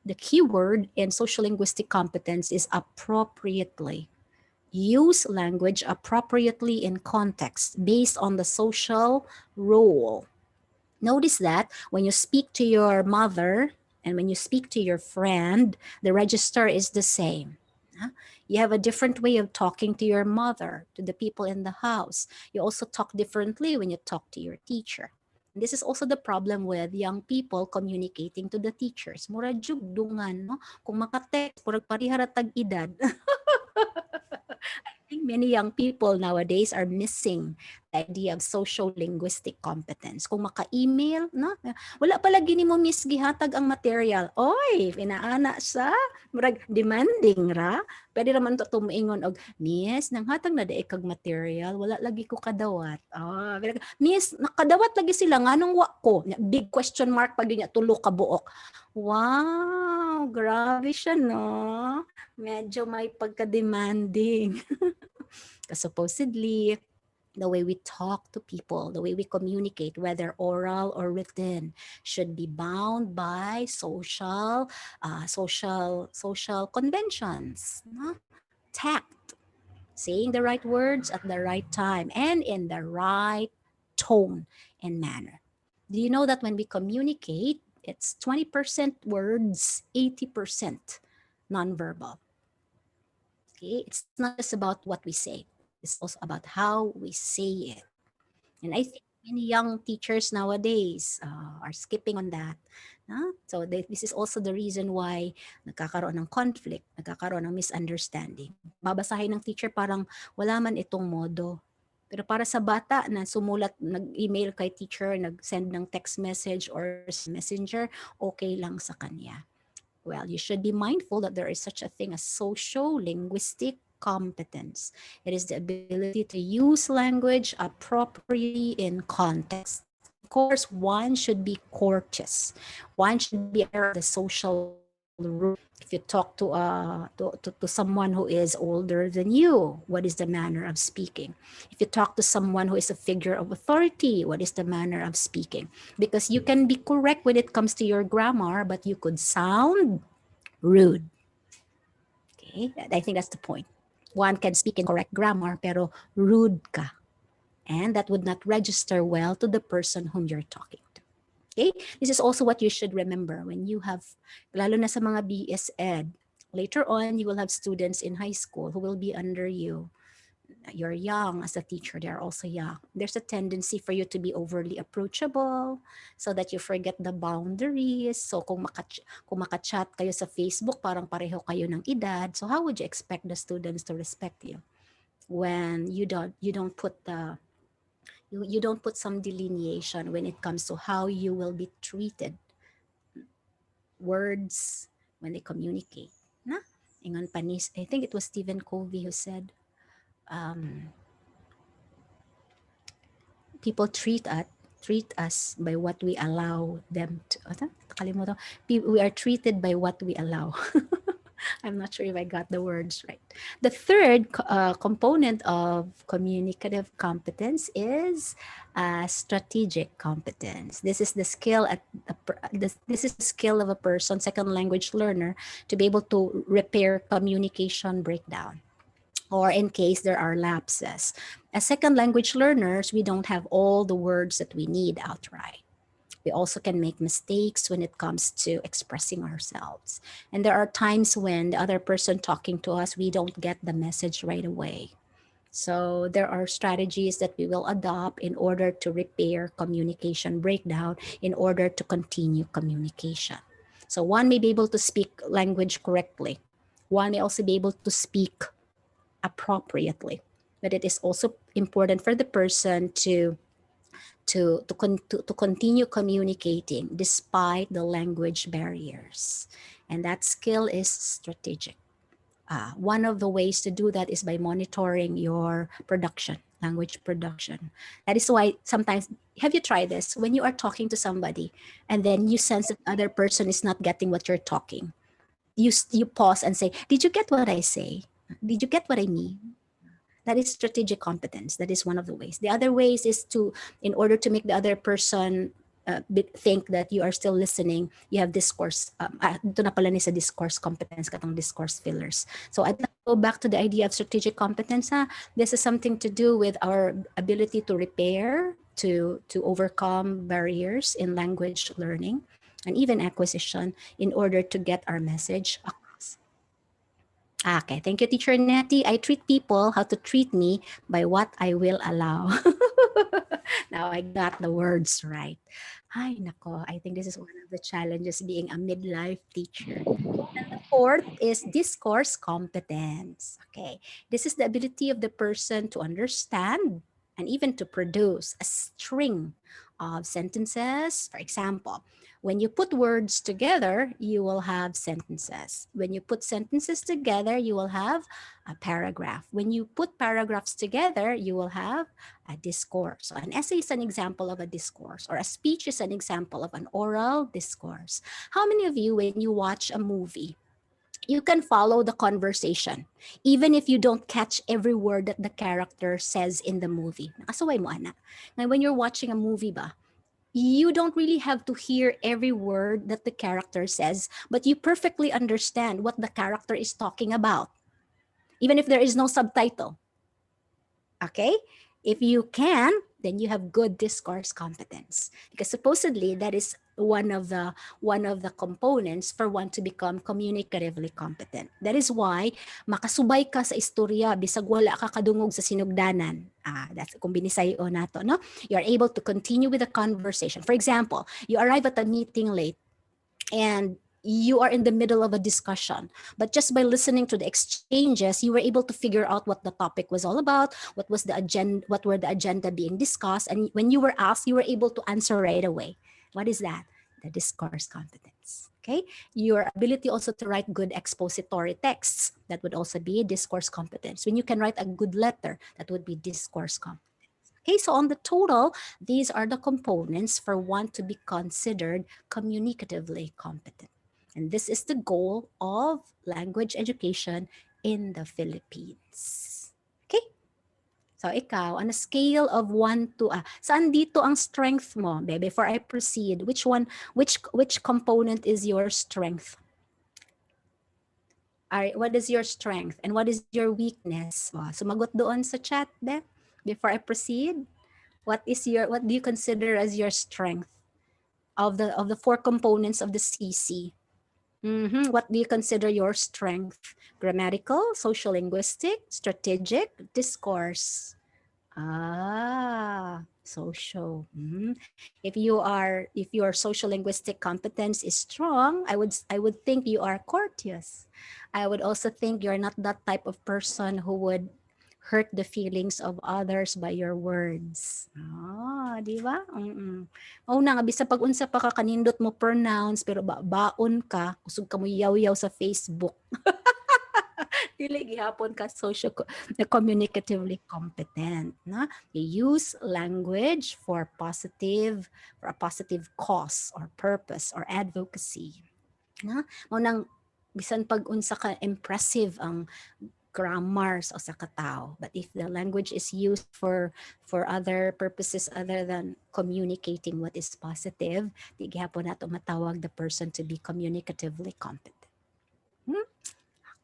Speaker 4: the keyword in social linguistic competence is appropriately. Use language appropriately in context based on the social role. Notice that when you speak to your mother and when you speak to your friend, the register is the same. You have a different way of talking to your mother, to the people in the house. You also talk differently when you talk to your teacher. And this is also the problem with young people communicating to the teachers. Mura jug dungan, no? Kung maka-text, murag pariharatag edad. I think many young people nowadays are missing the idea of social linguistic competence. Kung maka-email, no? Wala pala gini mo miss gihatag ang material. Oy, inaana sa murag demanding ra. Pwede naman to tumingon og miss nanghatag na dae kag material, wala lagi ko kadawat. Oh, miss nakadawat lagi sila nganong wa ko. Big question mark pag niya tulo ka buok. Wow, grabe siya no. Medyo may pagka-demanding. Supposedly, the way we talk to people, the way we communicate, whether oral or written, should be bound by social conventions. No? Tact, saying the right words at the right time and in the right tone and manner. Do you know that when we communicate, it's 20% words, 80% nonverbal? Okay, it's not just about what we say. It's also about how we say it. And I think many young teachers nowadays are skipping on that. This is also the reason why nagkakaroon ng conflict, nagkakaroon ng misunderstanding. Babasahin ng teacher parang wala man itong modo. Pero para sa bata na sumulat, nag-email kay teacher, nag-send ng text message or sa messenger, okay lang sa kanya. Well, you should be mindful that there is such a thing as social-linguistic competence. It is the ability to use language appropriately in context. Of course, one should be courteous. One should be aware of the social rules. If you talk to someone who is older than you, what is the manner of speaking? If you talk to someone who is a figure of authority, what is the manner of speaking? Because you can be correct when it comes to your grammar, but you could sound rude. Okay, I think that's the point. One can speak in correct grammar, pero rude ka. And that would not register well to the person whom you're talking to. Okay, this is also what you should remember when you have, lalo na sa mga BS Ed, later on you will have students in high school who will be under you. You're young as a teacher, they're also young. There's a tendency for you to be overly approachable so that you forget the boundaries. So kung makachat kayo sa Facebook, parang pareho kayo ng edad. So how would you expect the students to respect you when you don't put you don't put some delineation when it comes to how you will be treated, words when they communicate. Na? Ingon panis, I think it was Stephen Covey who said, um, people treat us by what we allow them to. Ano? Nakalimutan. We are treated by what we allow. I'm not sure if I got the words right. The third component of communicative competence is strategic competence. This is the skill this is the skill of a person, second language learner, to be able to repair communication breakdown, or in case there are lapses. As second language learners, we don't have all the words that we need outright. We also can make mistakes when it comes to expressing ourselves. And there are times when the other person talking to us, we don't get the message right away. So there are strategies that we will adopt in order to repair communication breakdown, in order to continue communication. So one may be able to speak language correctly. One may also be able to speak appropriately. But it is also important for the person to continue communicating despite the language barriers. And that skill is strategic. One of the ways to do that is by monitoring your production, language production. That is why sometimes, have you tried this? When you are talking to somebody and then you sense that the other person is not getting what you're talking, you pause and say, did you get what I say? Did you get what I mean? That is strategic competence. That is one of the ways. The other ways is to, in order to make the other person think that you are still listening, you have discourse. Ito na pala ni sa discourse competence, katong discourse fillers. So I'd like to go back to the idea of strategic competence. This is something to do with our ability to repair, to overcome barriers in language learning and even acquisition in order to get our message across. Okay, thank you, Teacher Nettie. I treat people how to treat me by what I will allow. Now I got the words right. Ay, nako, I think this is one of the challenges being a midlife teacher. And the fourth is discourse competence. Okay, this is the ability of the person to understand and even to produce a string of sentences. For example, when you put words together, you will have sentences. When you put sentences together, you will have a paragraph. When you put paragraphs together, you will have a discourse. So an essay is an example of a discourse, or a speech is an example of an oral discourse. How many of you, when you watch a movie, you can follow the conversation, even if you don't catch every word that the character says in the movie? Nakasaway mo, ana. Now, when you're watching a movie ba, you don't really have to hear every word that the character says, but you perfectly understand what the character is talking about, even if there is no subtitle. Okay? If you can, then you have good discourse competence, because supposedly that is one of the components for one to become communicatively competent. That is why makasubay ka sa istorya bisag wala ka kadungog sa sinugdanan. That's kung binisayo nato, no? You are able to continue with the conversation. For example, you arrive at a meeting late and you are in the middle of a discussion, but just by listening to the exchanges you were able to figure out what the topic was all about, what were the agenda being discussed, and when you were asked you were able to answer right away. What is that? The discourse competence. Okay, your ability also to write good expository texts, that would also be discourse competence. When you can write a good letter, that would be discourse competence. Okay, so on the total, these are the components for one to be considered communicatively competent. And this is the goal of language education in the Philippines. Okay? So ikaw, on a scale of 1 to, saan dito ang strength mo? Before I proceed, which component is your strength? What is your strength and what is your weakness? Sumagot doon sa chat, be, before I proceed. What do you consider as your strength of the four components of the CC? What do you consider your strength? Grammatical, social linguistic, strategic, discourse. Social. If your social linguistic competence is strong, I would think you are courteous. I would also think you're not that type of person who would hurt the feelings of others by your words. Di ba? Una nga bisa pag unsa pa ka kanindot mo pronounce pero baon ka, kusog ka mo yaw-yaw sa Facebook. Dili gihapon ka communicatively competent, na? You use language for a positive cause or purpose or advocacy, na? Mao nang bisan pag unsa ka impressive ang grammar sa usa ka tawo, but if the language is used for other purposes other than communicating what is positive, di gihapon nato matawag the person to be communicatively competent.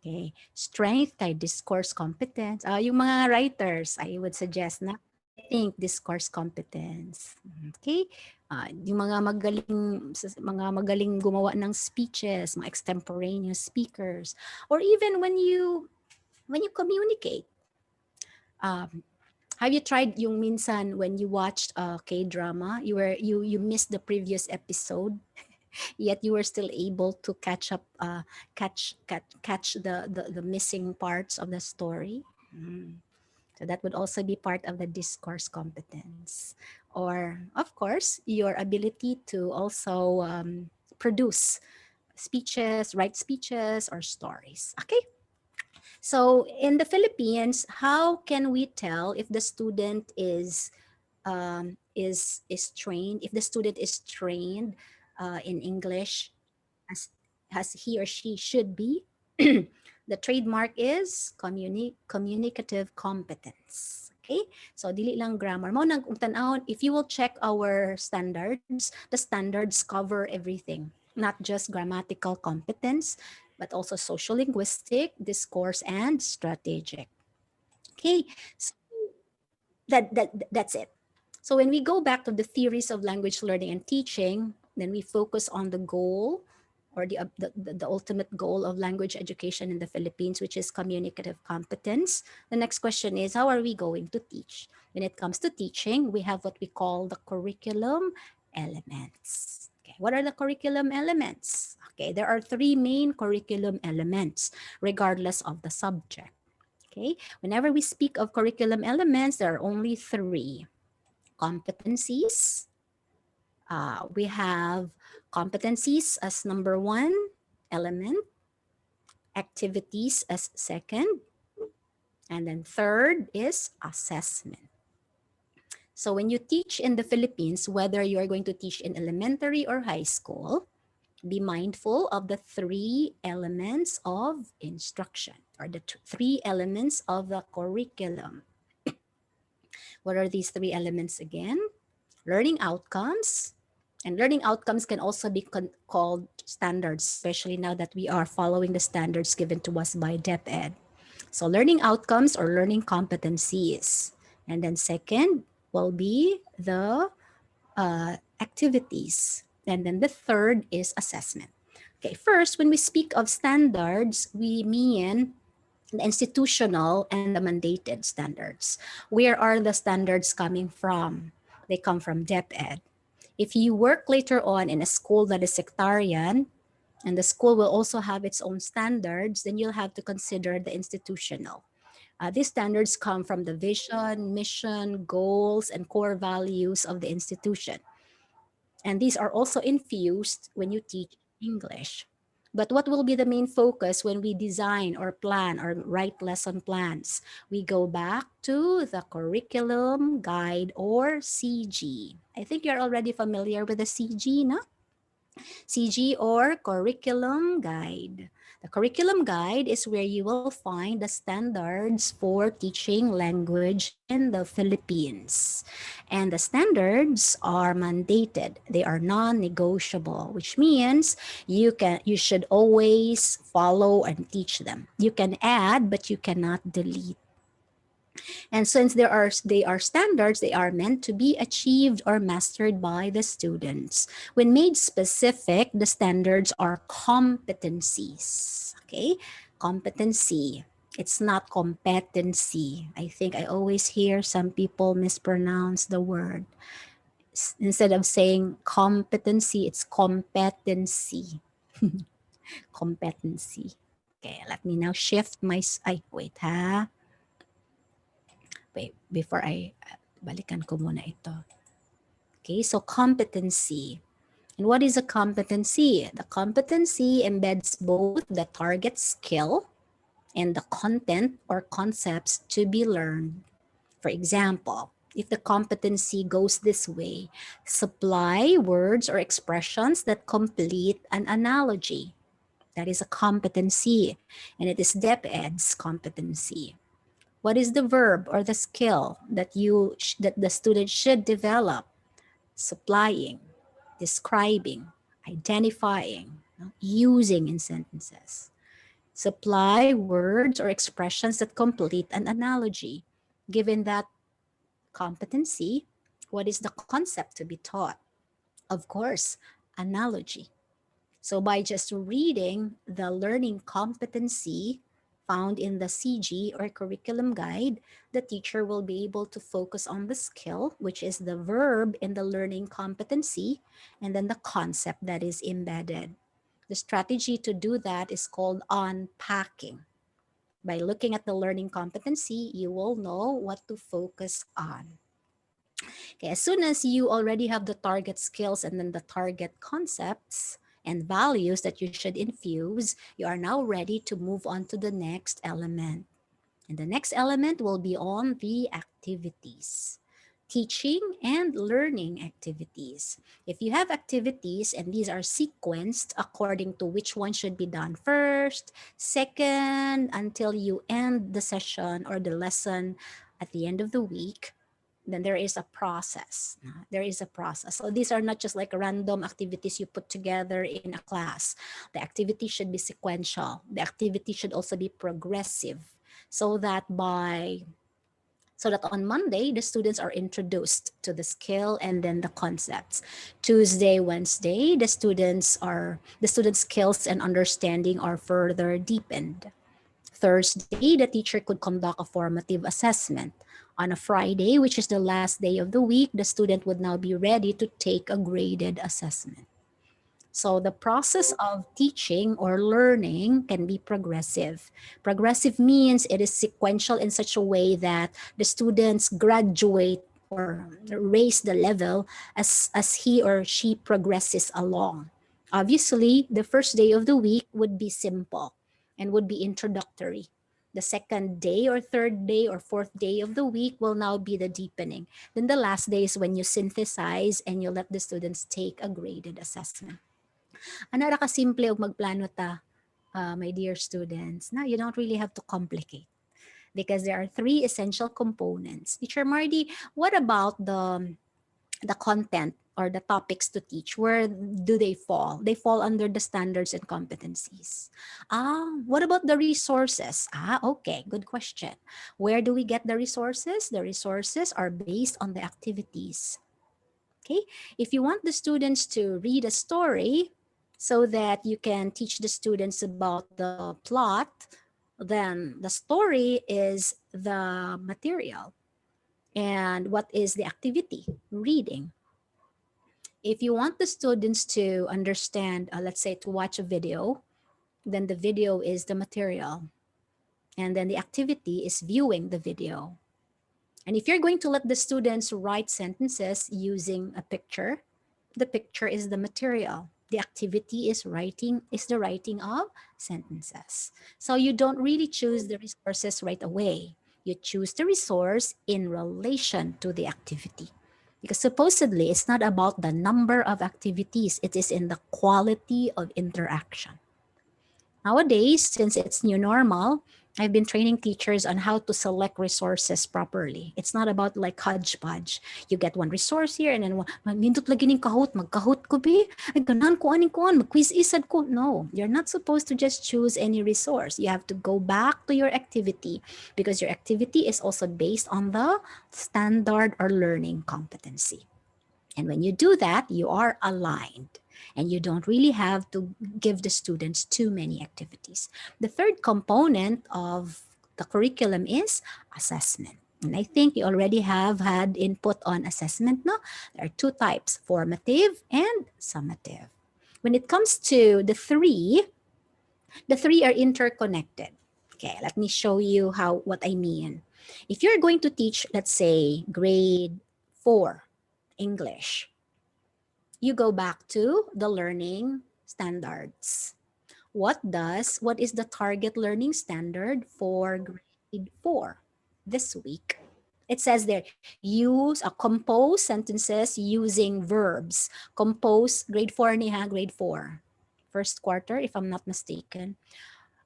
Speaker 4: Okay. Strength kay discourse competence. Yung mga writers, I would suggest na I think discourse competence. Okay? Yung mga magaling gumawa ng speeches, mga extemporaneous speakers, or even when you communicate. Have you tried yung minsan when you watched a K-drama, you missed the previous episode? Yet you were still able to catch the missing parts of the story. So that would also be part of the discourse competence. Or of course your ability to also produce speeches, write speeches or stories. Okay, so in the Philippines, how can we tell if the student is trained, if the student is trained in English as he or she should be? The trademark is communicative competence. Okay, so dili lang grammar mo nang tan-awon. If you will check our standards, the standards cover everything, not just grammatical competence, but also social linguistic, discourse, and strategic. Okay, so that's it. So when we go back to the theories of language learning and teaching, then we focus on the goal or the ultimate goal of language education in the Philippines, which is communicative competence. The next question is, how are we going to teach? When it comes to teaching, we have what we call the curriculum elements. Okay, what are the curriculum elements? Okay, there are three main curriculum elements, regardless of the subject. Okay, whenever we speak of curriculum elements, there are only three. Competencies. We have competencies as number one element, activities as second, and then third is assessment. So when you teach in the Philippines, whether you're going to teach in elementary or high school, be mindful of the three elements of instruction or the three elements of the curriculum. What are these three elements again? Learning outcomes. And learning outcomes can also be called standards, especially now that we are following the standards given to us by DepEd. So learning outcomes or learning competencies. And then second will be the activities. And then the third is assessment. Okay, first, when we speak of standards, we mean the institutional and the mandated standards. Where are the standards coming from? They come from DepEd. If you work later on in a school that is sectarian, and the school will also have its own standards, then you'll have to consider the institutional. These standards come from the vision, mission, goals, and core values of the institution. And these are also infused when you teach English. But what will be the main focus when we design or plan or write lesson plans? We go back to the curriculum guide or CG. I think you're already familiar with the CG, no? CG or curriculum guide. The curriculum guide is where you will find the standards for teaching language in the Philippines. And the standards are mandated. They are non-negotiable, which means you should always follow and teach them. You can add, but you cannot delete. And since they are standards, they are meant to be achieved or mastered by the students. When made specific, the standards are competencies. Okay? Competency. It's not competency. I think I always hear some people mispronounce the word. Instead of saying competency, it's competency. Competency. Okay, let me now shift my ay wait ha. Wait, before balikan ko muna ito. Okay, so competency. And what is a competency? The competency embeds both the target skill and the content or concepts to be learned. For example, if the competency goes this way, supply words or expressions that complete an analogy. That is a competency, and it is DepEd's competency. What is the verb or the skill that the student should develop? Supplying, describing, identifying, using in sentences. Supply words or expressions that complete an analogy. Given that competency, what is the concept to be taught? Of course, analogy. So by just reading the learning competency found in the CG or curriculum guide, the teacher will be able to focus on the skill, which is the verb in the learning competency, and then the concept that is embedded. The strategy to do that is called unpacking. By looking at the learning competency, you will know what to focus on. Okay, as soon as you already have the target skills and then the target concepts and values that you should infuse, you are now ready to move on to the next element. And the next element will be on the activities. Teaching and learning activities. If you have activities and these are sequenced according to which one should be done first, second, until you end the session or the lesson at the end of the week, then there is a process. There is a process. So these are not just like random activities you put together in a class. The activity should be sequential. The activity should also be progressive so that on Monday, the students are introduced to the skill and then the concepts. Tuesday, Wednesday, the students' skills and understanding are further deepened. Thursday, the teacher could conduct a formative assessment. On a Friday, which is the last day of the week, the student would now be ready to take a graded assessment. So the process of teaching or learning can be progressive. Progressive means it is sequential in such a way that the students graduate or raise the level as he or she progresses along. Obviously, the first day of the week would be simple and would be introductory. The second day or third day or fourth day of the week will now be the deepening. Then the last day is when you synthesize and you let the students take a graded assessment. Anara ka simple og magplano ta, my dear students. Now, you don't really have to complicate because there are three essential components. Teacher Mardy, what about the content or the topics to teach? Where do they fall? They fall under the standards and competencies. What about the resources? Okay, good question. Where do we get the resources? The resources are based on the activities. Okay, if you want the students to read a story so that you can teach the students about the plot, then the story is the material. And what is the activity? Reading. If you want the students to understand, let's say to watch a video, then the video is the material. And then the activity is viewing the video. And if you're going to let the students write sentences using a picture, the picture is the material. The activity is the writing of sentences. So you don't really choose the resources right away. You choose the resource in relation to the activity. Because supposedly it's not about the number of activities, it is in the quality of interaction. Nowadays, since it's new normal, I've been training teachers on how to select resources properly. It's not about like hodgepodge. You get one resource here and then nindot lagi ning kahot, magkahot ko be, ay ganahan ko aning kuan, magquiz isad ko. No, you're not supposed to just choose any resource. You have to go back to your activity because your activity is also based on the standard or learning competency. And when you do that, you are aligned and you don't really have to give the students too many activities. The third component of the curriculum is assessment. And I think you already have had input on assessment, no? There are two types, formative and summative. When it comes to the three are interconnected. Okay, let me show you how what I mean. If you're going to teach, let's say, grade 4 English, you go back to the learning standards. What is the target learning standard for grade 4 this week? It says there, use compose sentences using verbs. Compose grade 4 niya, grade 4. First quarter, if I'm not mistaken.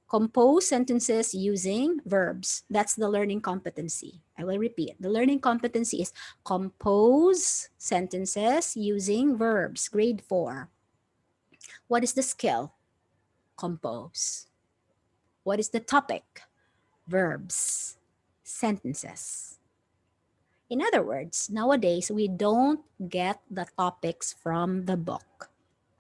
Speaker 4: Compose sentences using verbs. That's the learning competency. I will repeat. The learning competency is compose sentences using verbs, grade 4. What is the skill? Compose. What is the topic? Verbs, sentences. In other words, nowadays we don't get the topics from the book.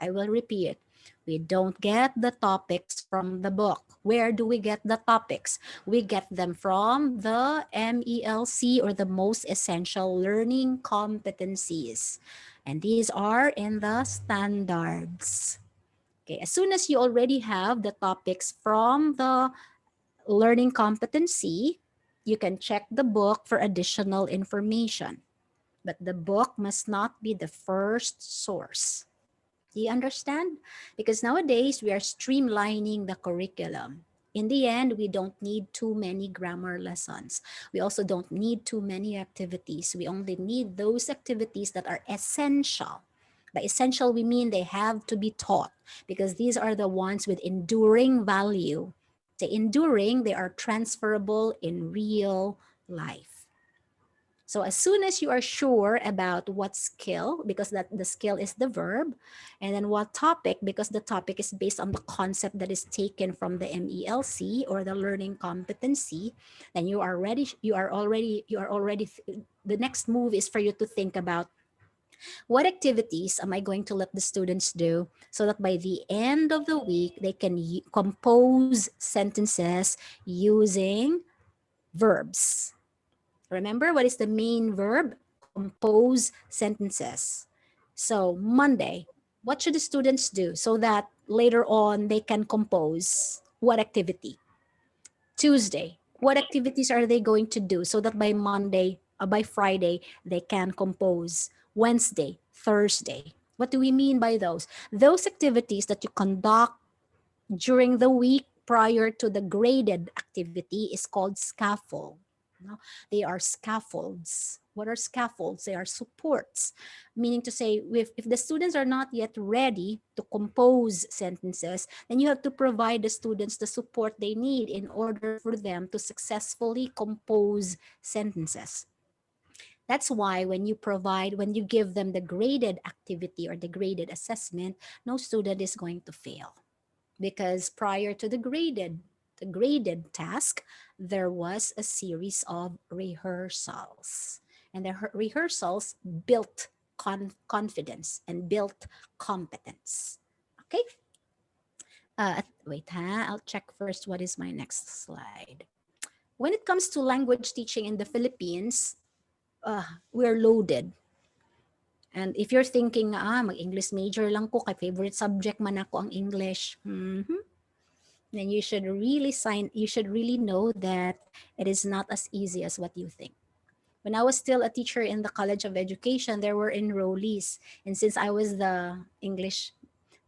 Speaker 4: I will repeat. We don't get the topics from the book. Where do we get the topics? We get them from the MELC, or the most essential learning competencies. And these are in the standards. Okay, as soon as you already have the topics from the learning competency, you can check the book for additional information. But the book must not be the first source. Do you understand? Because nowadays we are streamlining the curriculum. In the end, we don't need too many grammar lessons. We also don't need too many activities. We only need those activities that are essential. By essential, we mean they have to be taught because these are the ones with enduring value. Say enduring, they are transferable in real life. So as soon as you are sure about what skill, because that the skill is the verb, and then what topic, because the topic is based on the concept that is taken from the MELC or the learning competency, then you are already, the next move is for you to think about what activities am I going to let the students do so that by the end of the week, they can compose sentences using verbs. Remember, what is the main verb? Compose sentences. So Monday, what should the students do so that later on they can compose? What activity? Tuesday, what activities are they going to do so that by Monday, by Friday, they can compose? Wednesday, Thursday. What do we mean by those? Those activities that you conduct during the week prior to the graded activity is called scaffold. No? They are scaffolds. What are scaffolds? They are supports, meaning to say if the students are not yet ready to compose sentences, then you have to provide the students the support they need in order for them to successfully compose sentences. That's why when you give them the graded activity or the graded assessment, no student is going to fail because prior to the graded task, there was a series of rehearsals. And the rehearsals built confidence and built competence. Okay. Wait, I'll check first what is my next slide. When it comes to language teaching in the Philippines, we're loaded. And if you're thinking, mag-English major lang ko, kay favorite subject man ako ang English, then you should really know that it is not as easy as what you think. When I was still a teacher in the College of Education, there were enrollees. And since I was the English,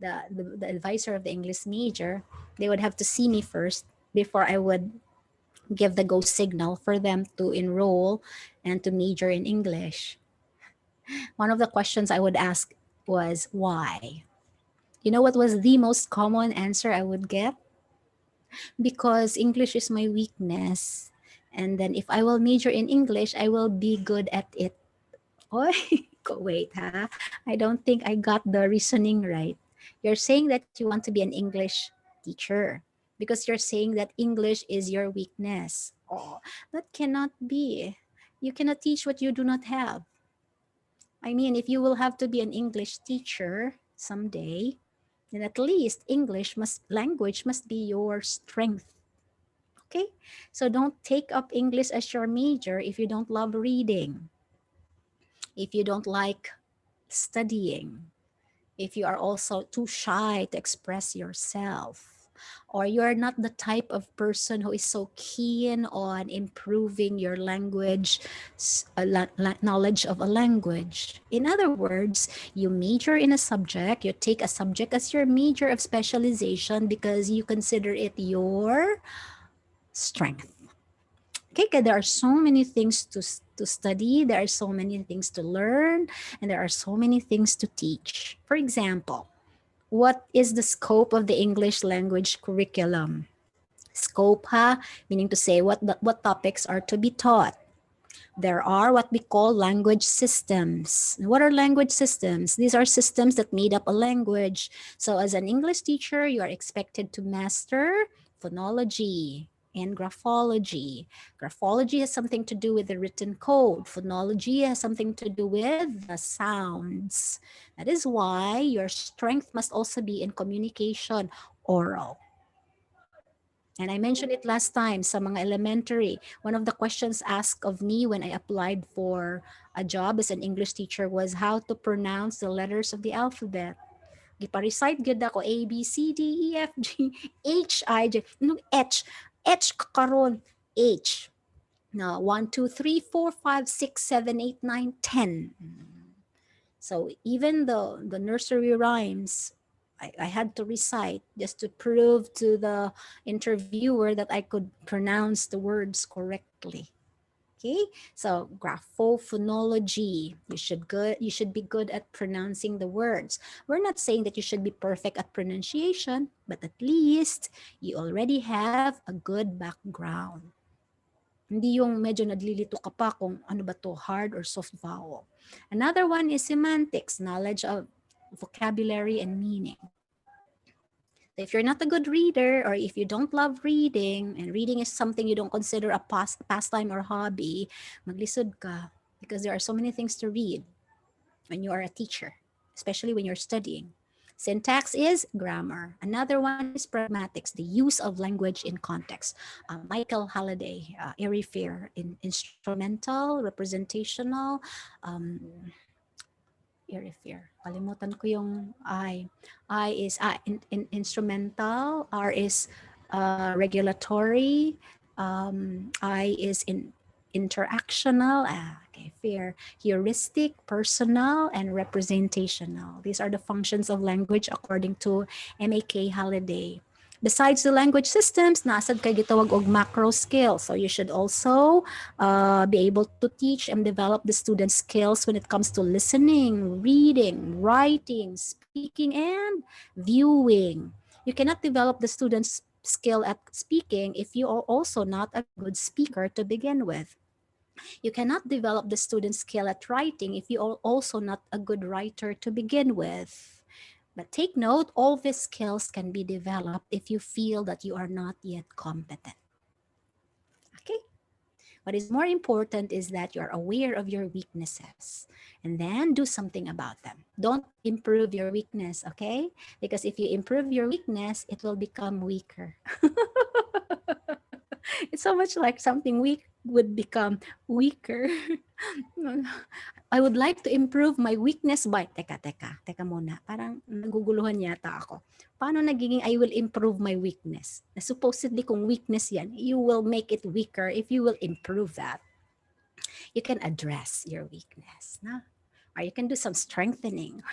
Speaker 4: the advisor of the English major, they would have to see me first before I would give the go signal for them to enroll and to major in English. One of the questions I would ask was, why? You know what was the most common answer I would get? Because English is my weakness. And then if I will major in English, I will be good at it. Oy, wait, ha? I don't think I got the reasoning right. You're saying that you want to be an English teacher because you're saying that English is your weakness. Oh, that cannot be. You cannot teach what you do not have. I mean, if you will have to be an English teacher someday, then at least language must be your strength. Okay? So don't take up English as your major if you don't love reading, if you don't like studying, if you are also too shy to express yourself, or you're not the type of person who is so keen on improving your language, knowledge of a language. In other words, you major in a subject, you take a subject as your major of specialization because you consider it your strength. Okay, 'kay, there are so many things to study, there are so many things to learn, and there are so many things to teach. For example, what is the scope of the English language curriculum? Scope, meaning to say what topics are to be taught. There are what we call language systems. What are language systems? These are systems that made up a language. So as an English teacher, you are expected to master phonology and graphology. Graphology has something to do with the written code. Phonology has something to do with the sounds. That is why your strength must also be in communication, oral. And I mentioned it last time sa mga elementary. One of the questions asked of me when I applied for a job as an English teacher was how to pronounce the letters of the alphabet. Gipa-recite gyud ako A, B, C, D, E, F, G, H, I, J. Nung H. H karon. H. Na 1, 2, 3, 4, 5, 6, 7, 8, 9, 10. So even the nursery rhymes, I had to recite just to prove to the interviewer that I could pronounce the words correctly. Okay, so graphophonology. You should be good at pronouncing the words. We're not saying that you should be perfect at pronunciation, but at least you already have a good background. Hindi yung medyo nadlilito ka pa kung ano ba to, hard or soft vowel. Another one is semantics, knowledge of vocabulary and meaning. So if you're not a good reader or if you don't love reading and reading is something you don't consider a pastime or hobby, maglisod ka because there are so many things to read when you are a teacher, especially when you're studying. Syntax is grammar. Another one is pragmatics, the use of language in context. Michael Halliday, Airy Fair, in instrumental, representational, um, Airy Fair. Kalimutan ko yung I. I is instrumental, R is regulatory, I is interactional, okay, fair, heuristic, personal, and representational. These are the functions of language according to M.A.K. Halliday. Besides the language systems, nasad kay gitawag og macro skills. So you should also be able to teach and develop the students' skills when it comes to listening, reading, writing, speaking, and viewing. You cannot develop the students' skill at speaking if you are also not a good speaker to begin with. You cannot develop the student skill at writing if you are also not a good writer to begin with. But take note, all these skills can be developed if you feel that you are not yet competent. Okay? What is more important is that you're aware of your weaknesses and then do something about them. Don't improve your weakness, okay? Because if you improve your weakness, it will become weaker. It's so much like something weak would become weaker. I would like to improve my weakness by, teka muna. Parang naguguluhan yata ako. Paano nagiging I will improve my weakness? Na supposedly kung weakness yan, you will make it weaker if you will improve that. You can address your weakness. Na? Or you can do some strengthening.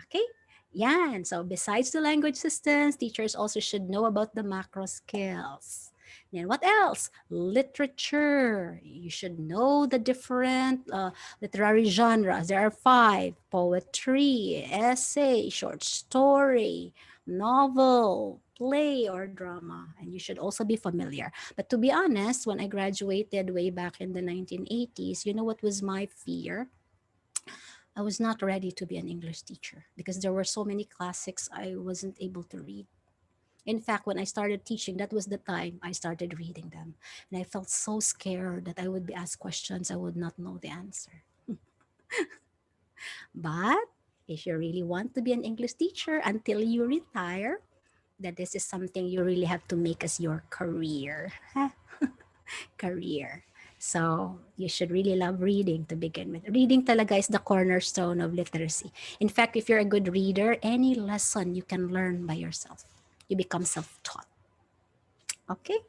Speaker 4: Okay? Yan. So besides the language systems, teachers also should know about the macro skills. And what else? Literature. You should know the different literary genres. There are 5: poetry, essay, short story, novel, play, or drama. And you should also be familiar. But to be honest, when I graduated way back in the 1980s, you know what was my fear? I was not ready to be an English teacher because there were so many classics I wasn't able to read. In fact, when I started teaching, that was the time I started reading them. And I felt so scared that I would be asked questions I would not know the answer. But if you really want to be an English teacher until you retire, that this is something you really have to make as your career. Career. So you should really love reading to begin with. Reading talaga is the cornerstone of literacy. In fact, if you're a good reader, any lesson you can learn by yourself. You become self-taught. Okay?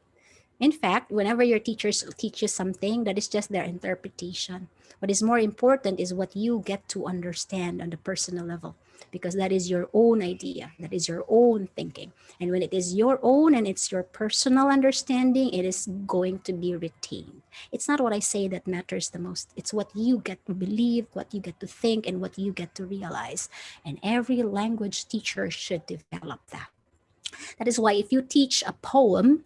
Speaker 4: In fact, whenever your teachers teach you something, that is just their interpretation. What is more important is what you get to understand on the personal level, because that is your own idea, that is your own thinking. And when it is your own and it's your personal understanding, it is going to be retained. It's not what I say that matters the most. It's what you get to believe, what you get to think, and what you get to realize. And every language teacher should develop that. That is why if you teach a poem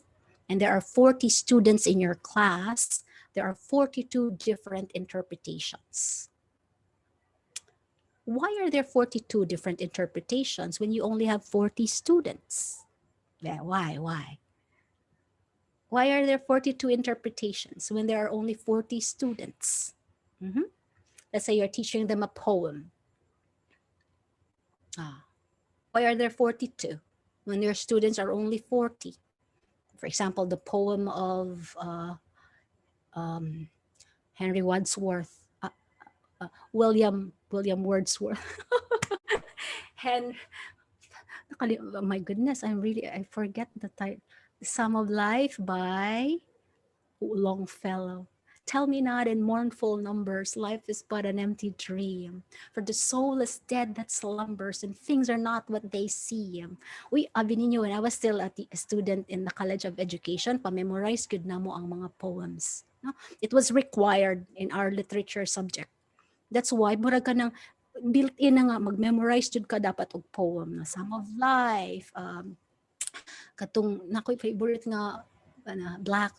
Speaker 4: and there are 40 students in your class, there are 42 different interpretations. Why are there 42 different interpretations when you only have 40 students? Yeah, why? Why are there 42 interpretations when there are only 40 students? Let's say you're teaching them a poem. Why are there 42 when your students are only 40? For example, the poem of Henry Wadsworth, William Wordsworth. Hen, oh my goodness, I forget the title. The Sum of Life by Longfellow. Tell me not in mournful numbers, life is but an empty dream. For the soul is dead that slumbers, and things are not what they seem. Uy, abi ninyo, when I was still a student in the College of Education, pa-memorize good na mo ang mga poems. No? It was required in our literature subject. That's why, mura ka ng built-in na nga, mag-memorize jud ka dapat og poem na Sum of Life, katong nakoy favorite nga black.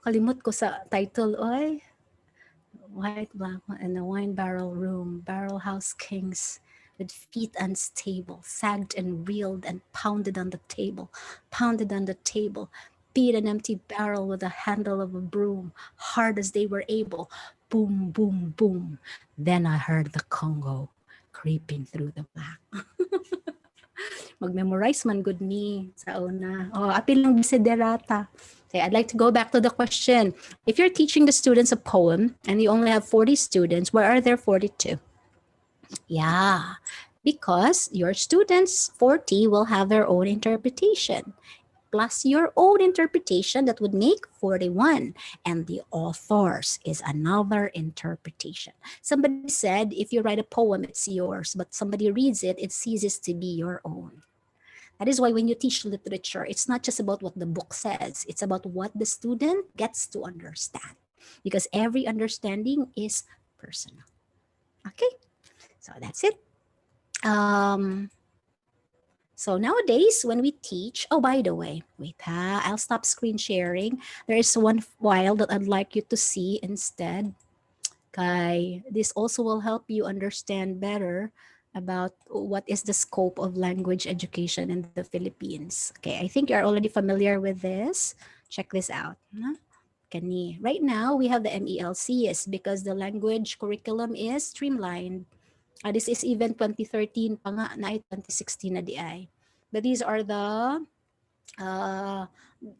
Speaker 4: Kalimot ko sa title, oy. White, black, and the wine barrel room, barrel house kings with feet unstable, sagged and reeled and pounded on the table, beat an empty barrel with the handle of a broom, hard as they were able. Boom, boom, boom. Then I heard the Congo creeping through the black. Mag-memorize man good me sa una. Oh, apil lang desiderata. Okay, I'd like to go back to the question. If you're teaching the students a poem and you only have 40 students, why are there 42? Yeah, because your students, 40, will have their own interpretation, plus your own interpretation that would make 41. And the author's is another interpretation. Somebody said if you write a poem, it's yours, but somebody reads it, it ceases to be your own. That is why when you teach literature, it's not just about what the book says, it's about what the student gets to understand, because every understanding is personal. Okay, so that's it. So nowadays, when we teach, oh, by the way, wait I'll stop screen sharing. There is one file that I'd like you to see instead. Okay, this also will help you understand better about what is the scope of language education in the Philippines. Okay, I think you're already familiar with this. Check this out. kani. Right now, we have the MELCs because the language curriculum is streamlined. This is even 2013 pa nga, na ay 2016 na di ay. But these are uh,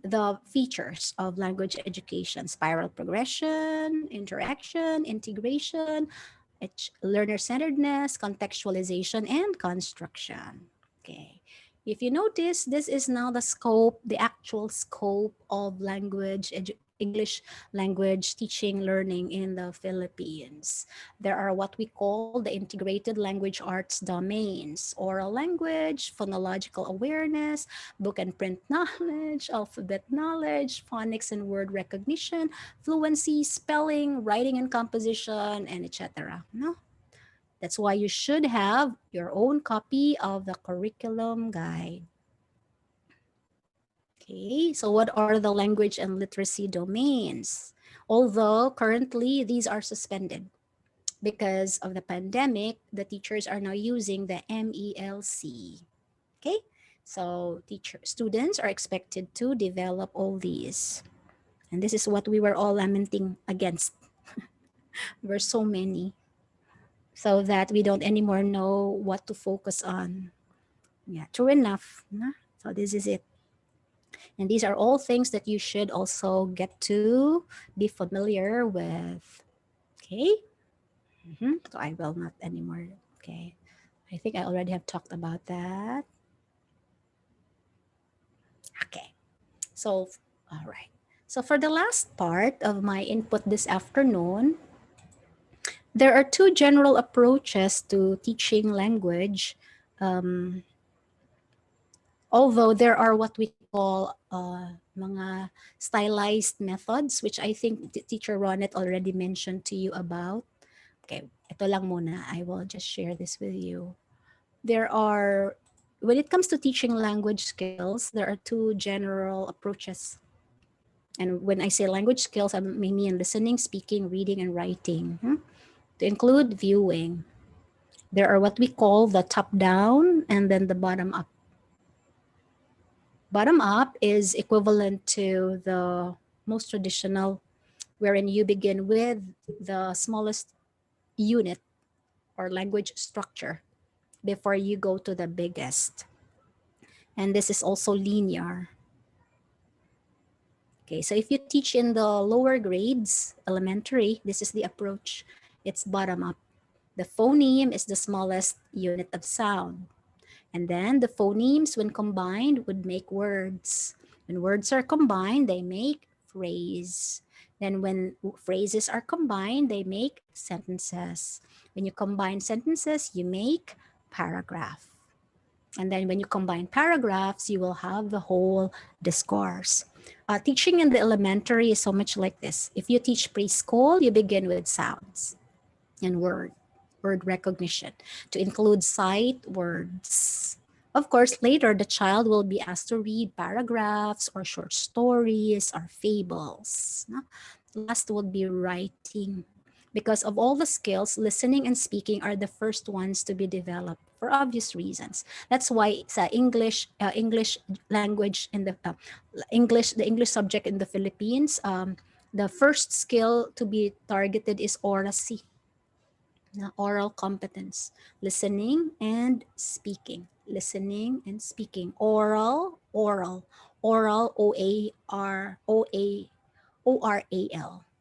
Speaker 4: the features of language education: spiral progression, interaction, integration, learner centeredness, contextualization, and construction. Okay. If you notice, this is now the scope, the actual scope of English language teaching learning in the Philippines. There are what we call the integrated language arts domains: oral language, phonological awareness, book and print knowledge, alphabet knowledge, phonics and word recognition, fluency, spelling, writing and composition, and etc. No? That's why you should have your own copy of the curriculum guide. Okay, so what are the language and literacy domains? Although currently these are suspended because of the pandemic, the teachers are now using the MELC. Okay, so students are expected to develop all these. And this is what we were all lamenting against. There were so many, so that we don't anymore know what to focus on. Yeah, true enough. No? So this is it. And these are all things that you should also get to be familiar with. Okay. So I will not anymore. Okay. I think I already have talked about that. Okay. So, all right. So for the last part of my input this afternoon, there are two general approaches to teaching language. Um, Although there are what we call mga stylized methods, which I think Teacher Ronette already mentioned to you about. Okay, ito lang muna. I will just share this with you. There are, when it comes to teaching language skills, there are two general approaches. And when I say language skills, I mean listening, speaking, reading, and writing. To include viewing. There are what we call the top down and then the bottom up. Bottom up is equivalent to the most traditional, wherein you begin with the smallest unit or language structure before you go to the biggest. And this is also linear. Okay, so if you teach in the lower grades, elementary, this is the approach. It's bottom up. The phoneme is the smallest unit of sound. And then the phonemes, when combined, would make words. When words are combined, they make phrase. Then when phrases are combined, they make sentences. When you combine sentences, you make paragraph. And then when you combine paragraphs, you will have the whole discourse. Teaching in the elementary is so much like this. If you teach preschool, you begin with sounds and word recognition to include sight words. Of course, later the child will be asked to read paragraphs or short stories or fables. No? Last would be writing. Because of all the skills, listening and speaking are the first ones to be developed for obvious reasons. That's why sa English language in the English subject in the Philippines, the first skill to be targeted is oracy, oral competence, listening and speaking, listening and speaking, oral, O-A-R-A-L,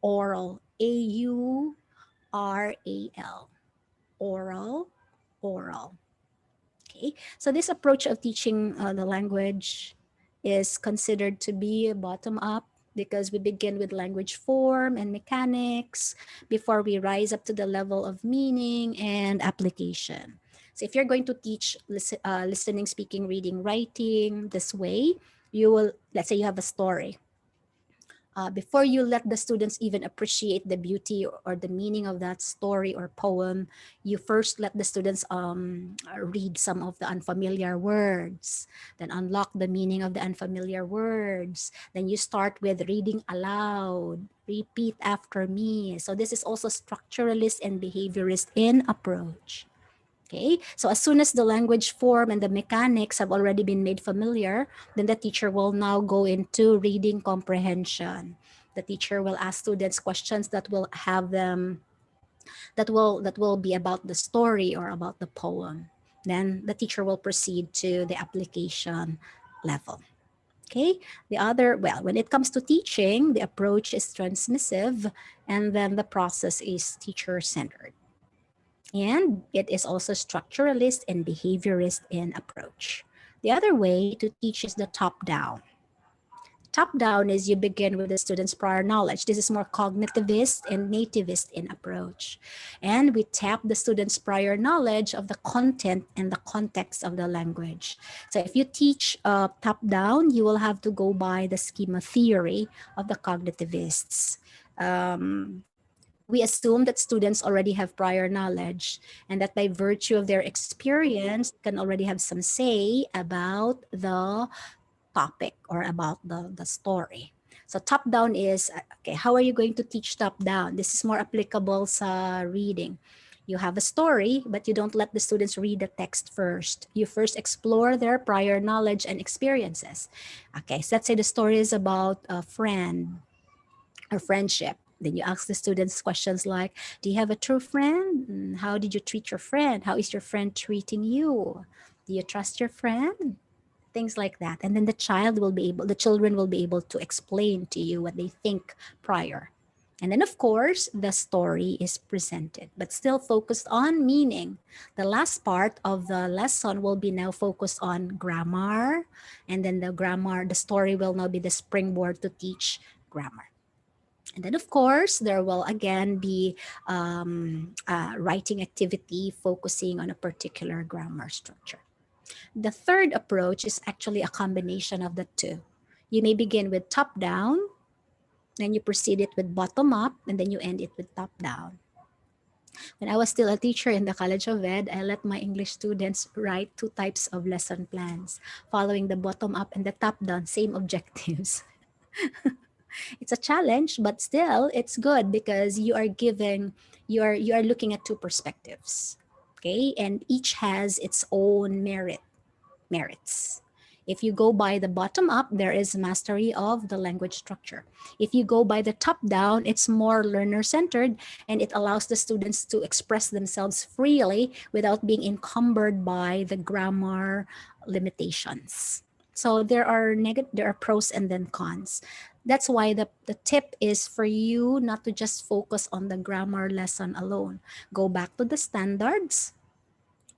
Speaker 4: oral, A-U-R-A-L, oral. Okay, so this approach of teaching the language is considered to be bottom up because we begin with language form and mechanics before we rise up to the level of meaning and application. So if you're going to teach listening, speaking, reading, writing this way, you will, let's say you have a story. Before you let the students even appreciate the beauty or the meaning of that story or poem, you first let the students read some of the unfamiliar words, then unlock the meaning of the unfamiliar words. Then you start with reading aloud, repeat after me. So this is also structuralist and behaviorist in approach. Okay, so as soon as the language form and the mechanics have already been made familiar, then the teacher will now go into reading comprehension. The teacher will ask students questions that will have them that will be about the story or about the poem. Then the teacher will proceed to the application level. Okay. The other, well, when it comes to teaching, the approach is transmissive, and then the process is teacher centered. And it is also structuralist and behaviorist in approach. The other way to teach is the top down. Top down is you begin with the student's prior knowledge. This is more cognitivist and nativist in approach. And we tap the student's prior knowledge of the content and the context of the language. So if you teach top down, you will have to go by the schema theory of the cognitivists. Um, we assume that students already have prior knowledge and that by virtue of their experience can already have some say about the topic or about the story. So top down is, okay, how are you going to teach top down? This is more applicable sa reading. You have a story, but you don't let the students read the text first. You first explore their prior knowledge and experiences. Okay, so let's say the story is about a friend or friendship. Then you ask the students questions like, do you have a true friend? How did you treat your friend? How is your friend treating you? Do you trust your friend? Things like that. And then the children will be able to explain to you what they think prior. And then, of course, the story is presented, but still focused on meaning. The last part of the lesson will be now focused on grammar. And then the story will now be the springboard to teach grammar. And then, of course, there will again be writing activity focusing on a particular grammar structure. The third approach is actually a combination of the two. You may begin with top down, then you proceed it with bottom up, and then you end it with top down. When I was still a teacher in the College of Ed, I let my English students write two types of lesson plans, following the bottom up and the top down, same objectives. It's a challenge, but still it's good because you are looking at two perspectives. Okay, and each has its own merits. If you go by the bottom up, there is mastery of the language structure. If you go by the top down, it's more learner centered and it allows the students to express themselves freely without being encumbered by the grammar limitations. So there are pros and then cons. That's why the tip is for you not to just focus on the grammar lesson alone. Go back to the standards.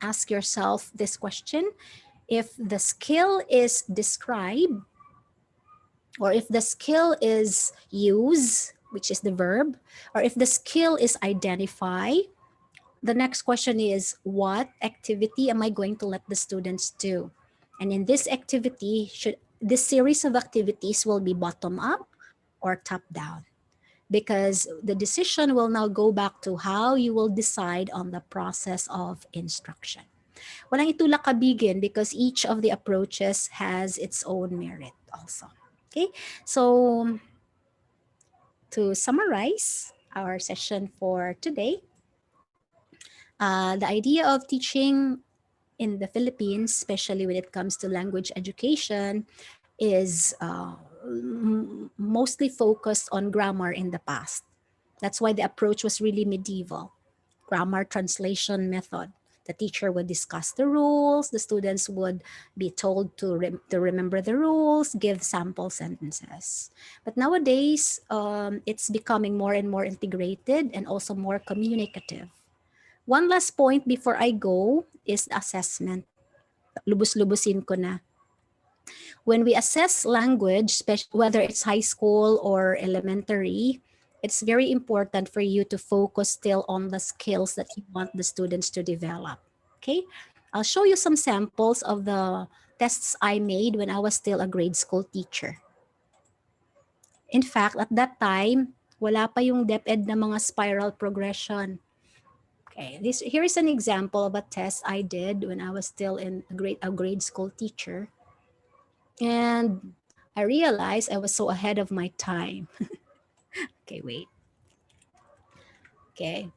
Speaker 4: Ask yourself this question: if the skill is describe, or if the skill is use, which is the verb, or if the skill is identify, the next question is, what activity am I going to let the students do? And in this activity, this series of activities will be bottom up or top down, because the decision will now go back to how you will decide on the process of instruction. Walang itulak kabigin because each of the approaches has its own merit also. Okay, so to summarize our session for today, the idea of teaching in the Philippines, especially when it comes to language education, is mostly focused on grammar in the past. That's why the approach was really medieval. Grammar translation method. The teacher would discuss the rules, the students would be told to remember the rules, give sample sentences. But nowadays, it's becoming more and more integrated and also more communicative. One last point before I go is the assessment. Lubus-lubusin ko na. When we assess language, whether it's high school or elementary, it's very important for you to focus still on the skills that you want the students to develop. Okay, I'll show you some samples of the tests I made when I was still a grade school teacher. In fact, at that time, wala pa yung DepEd na mga spiral progression. Okay, here is an example of a test I did when I was still a grade school teacher. And I realized I was so ahead of my time. Okay, wait. Okay.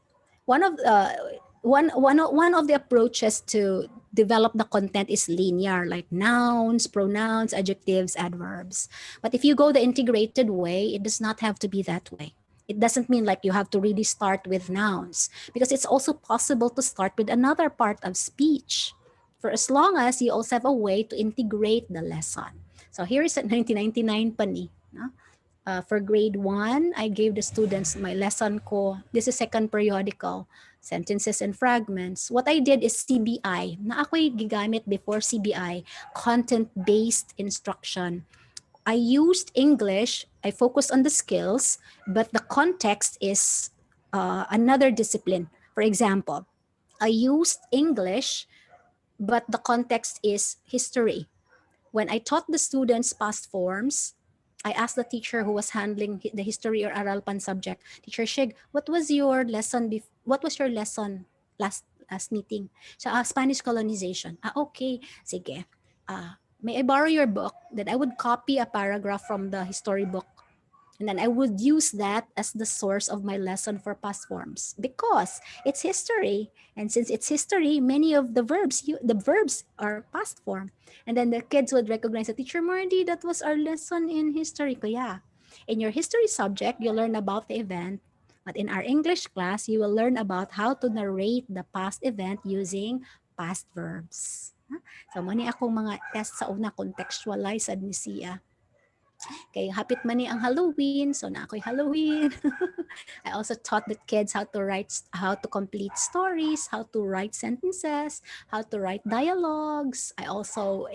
Speaker 4: One of the approaches to develop the content is linear, like nouns, pronouns, adjectives, adverbs. But if you go the integrated way, it does not have to be that way. It doesn't mean like you have to really start with nouns, because it's also possible to start with another part of speech, for as long as you also have a way to integrate the lesson. So here is at 1999 pa ni, no? For grade 1, I gave the students my lesson ko. This is second periodical, sentences and fragments. What I did is CBI. Na ako'y gigamit before CBI, content-based instruction. I used English. I focused on the skills, but the context is another discipline. For example, I used English, but the context is history. When I taught the students past forms, I asked the teacher who was handling the history or Aralpan subject, Teacher Shig, what was your lesson last meeting? Sa Spanish colonization. Okay, sige. May I borrow your book? Then I would copy a paragraph from the history book, and then I would use that as the source of my lesson for past forms, because it's history. And since it's history, many of the verbs are past form. And then the kids would recognize that, Teacher Mardy, that was our lesson in history. Kaya, in your history subject, you learn about the event. But in our English class, you will learn about how to narrate the past event using past verbs. So, mani akong mga test sa una, contextualize ad ni Sia. Kay hapit man ni ang Halloween, so na ako'y Halloween. I also taught the kids how to complete stories, how to write sentences, how to write dialogues. I also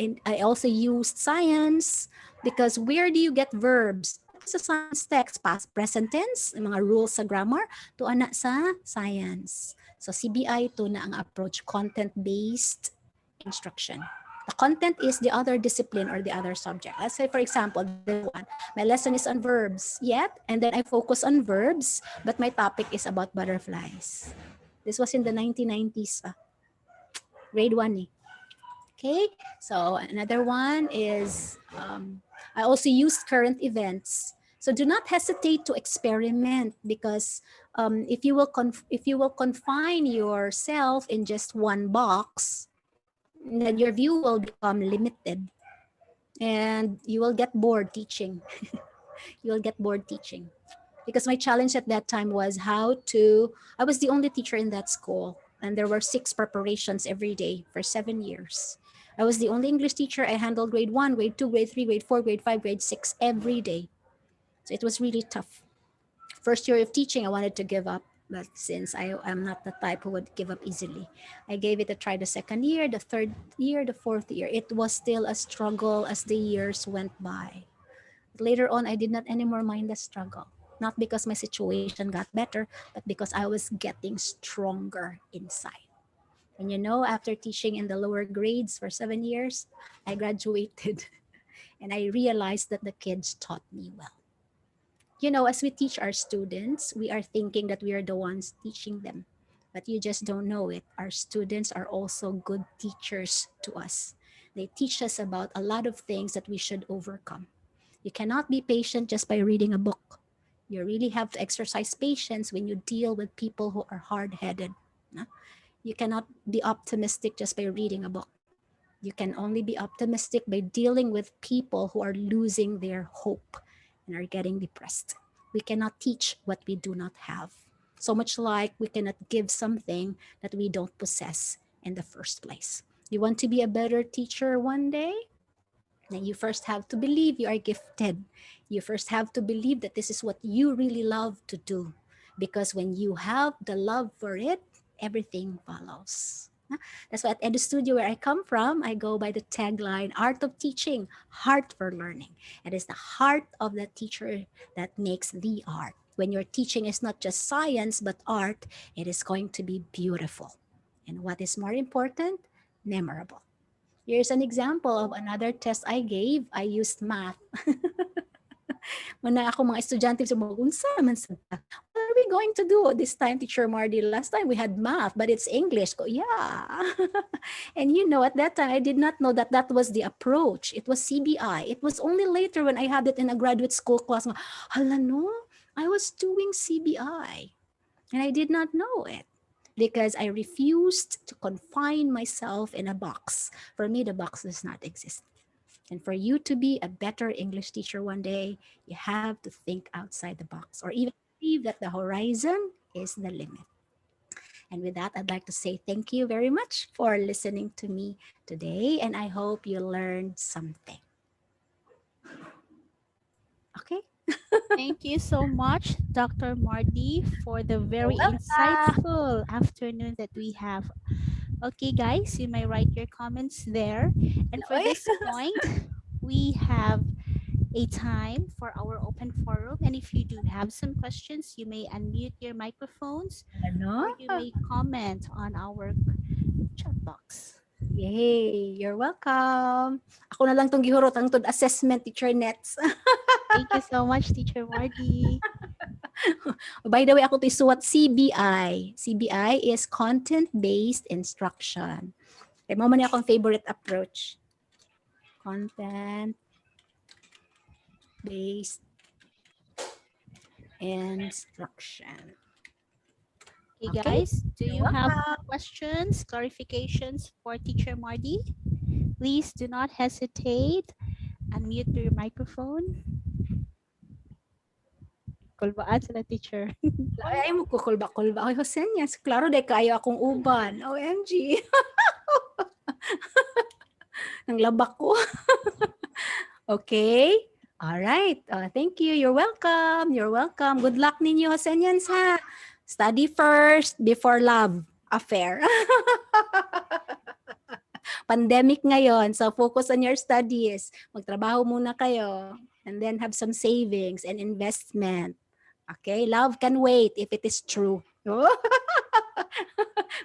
Speaker 4: used science, because where do you get verbs? What is a science text? Past, present tense, yung mga rules sa grammar, to ana sa science. So CBI to na ang approach, content-based instruction. The content is the other discipline or the other subject. Let's say, for example, this one, my lesson is on verbs, yet, and then I focus on verbs, but my topic is about butterflies. This was in the 1990s, grade 1. Okay, so another one is, I also used current events. So do not hesitate to experiment, because if you will confine yourself in just one box, then your view will become limited, and you will get bored teaching. You will get bored teaching. Because my challenge at that time was I was the only teacher in that school, and there were 6 preparations every day for 7 years. I was the only English teacher. I handled grade 1, grade 2, grade 3, grade 4, grade 5, grade 6 every day. So it was really tough. First year of teaching, I wanted to give up. But since I am not the type who would give up easily, I gave it a try the second year, the third year, the fourth year. It was still a struggle as the years went by. But later on, I did not anymore mind the struggle. Not because my situation got better, but because I was getting stronger inside. And after teaching in the lower grades for 7 years, I graduated and I realized that the kids taught me well. As we teach our students, we are thinking that we are the ones teaching them, but you just don't know it. Our students are also good teachers to us. They teach us about a lot of things that we should overcome. You cannot be patient just by reading a book. You really have to exercise patience when you deal with people who are hard-headed. You cannot be optimistic just by reading a book. You can only be optimistic by dealing with people who are losing their hope and are getting depressed. We cannot teach what we do not have. So much like we cannot give something that we don't possess in the first place. You want to be a better teacher one day? Then you first have to believe you are gifted. You first have to believe that this is what you really love to do. Because when you have the love for it, everything follows. That's why at Edu Studio, where I come from, I go by the tagline, Art of Teaching, Heart for Learning. It is the heart of the teacher that makes the art. When your teaching is not just science, but art, it is going to be beautiful. And what is more important? Memorable. Here's an example of another test I gave. I used math. Muna ako mga estudyante sa mga unsa man sa what are we going to do this time, Teacher Mardy? Last time we had math, but it's English. Go, yeah. And at that time, I did not know that that was the approach. It was CBI. It was only later when I had it in a graduate school class. Hala no, I was doing CBI. And I did not know it. because I refused to confine myself in a box. For me, the box does not exist. And for you to be a better English teacher one day, you have to think outside the box or even believe that the horizon is the limit. And with that, I'd like to say thank you very much for listening to me today. And I hope you learned something. Okay?
Speaker 2: Thank you so much, Dr. Marty, for the
Speaker 4: You're
Speaker 2: very
Speaker 4: welcome.
Speaker 2: insightful afternoon that we have. Okay, guys, you may write your comments there. And for this point, we have a time for our open forum. And if you do have some questions, you may unmute your microphones
Speaker 4: Ano?
Speaker 2: or you may comment on our chat box.
Speaker 4: Yay! You're welcome. Ako na lang tong gihurot ang tud assessment, Teacher Nets.
Speaker 2: Thank you so much, Teacher Marty.
Speaker 4: By the way, ako isuwat CBI. CBI is Content-Based Instruction. Kaya mo man akong favorite approach. Content-Based Instruction.
Speaker 2: Okay,
Speaker 4: Okay?
Speaker 2: guys, do
Speaker 4: You're
Speaker 2: you have
Speaker 4: welcome.
Speaker 2: questions, clarifications for Teacher Marty? Please do not hesitate. Unmute your microphone. Kulbaan sila, teacher.
Speaker 4: Ay, mo kukulba-kulba. Ay, Josenias, klaro de kayo akong uban. OMG. Ang labak ko. Okay? All right. Thank you. You're welcome. You're welcome. Good luck ninyo, Josenians, ha? Study first before love affair. Pandemic ngayon, so focus on your studies. Magtrabaho muna kayo and then have some savings and investment. Okay? Love can wait if it is true.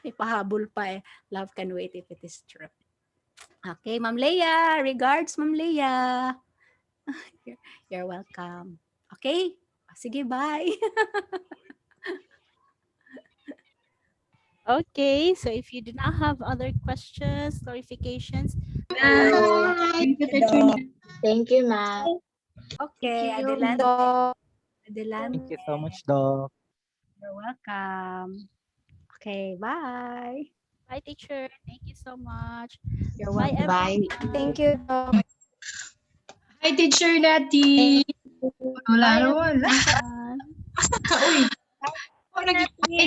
Speaker 4: May pahabol pa eh. Love can wait if it is true. Okay, Ma'am Leia. Regards, Ma'am Leia. You're welcome. Okay? Sige, bye.
Speaker 2: Okay, so if you do not have other questions, clarifications,
Speaker 3: Thank you, Teacher. Thank you, ma'am.
Speaker 4: Okay,
Speaker 3: Thank you,
Speaker 4: adelante.
Speaker 3: Doc.
Speaker 4: Adelante.
Speaker 1: Thank you so much, Doc.
Speaker 4: You're welcome. Okay, bye.
Speaker 2: bye, teacher. Thank you so much.
Speaker 4: You're
Speaker 2: Bye,
Speaker 4: welcome.
Speaker 3: Bye.
Speaker 2: everyone.
Speaker 3: Thank you, Doc.
Speaker 5: Hi, Teacher Natty. Wala
Speaker 2: Bye,
Speaker 5: naman.
Speaker 2: everyone.
Speaker 5: Uy,
Speaker 4: Bye, Nati.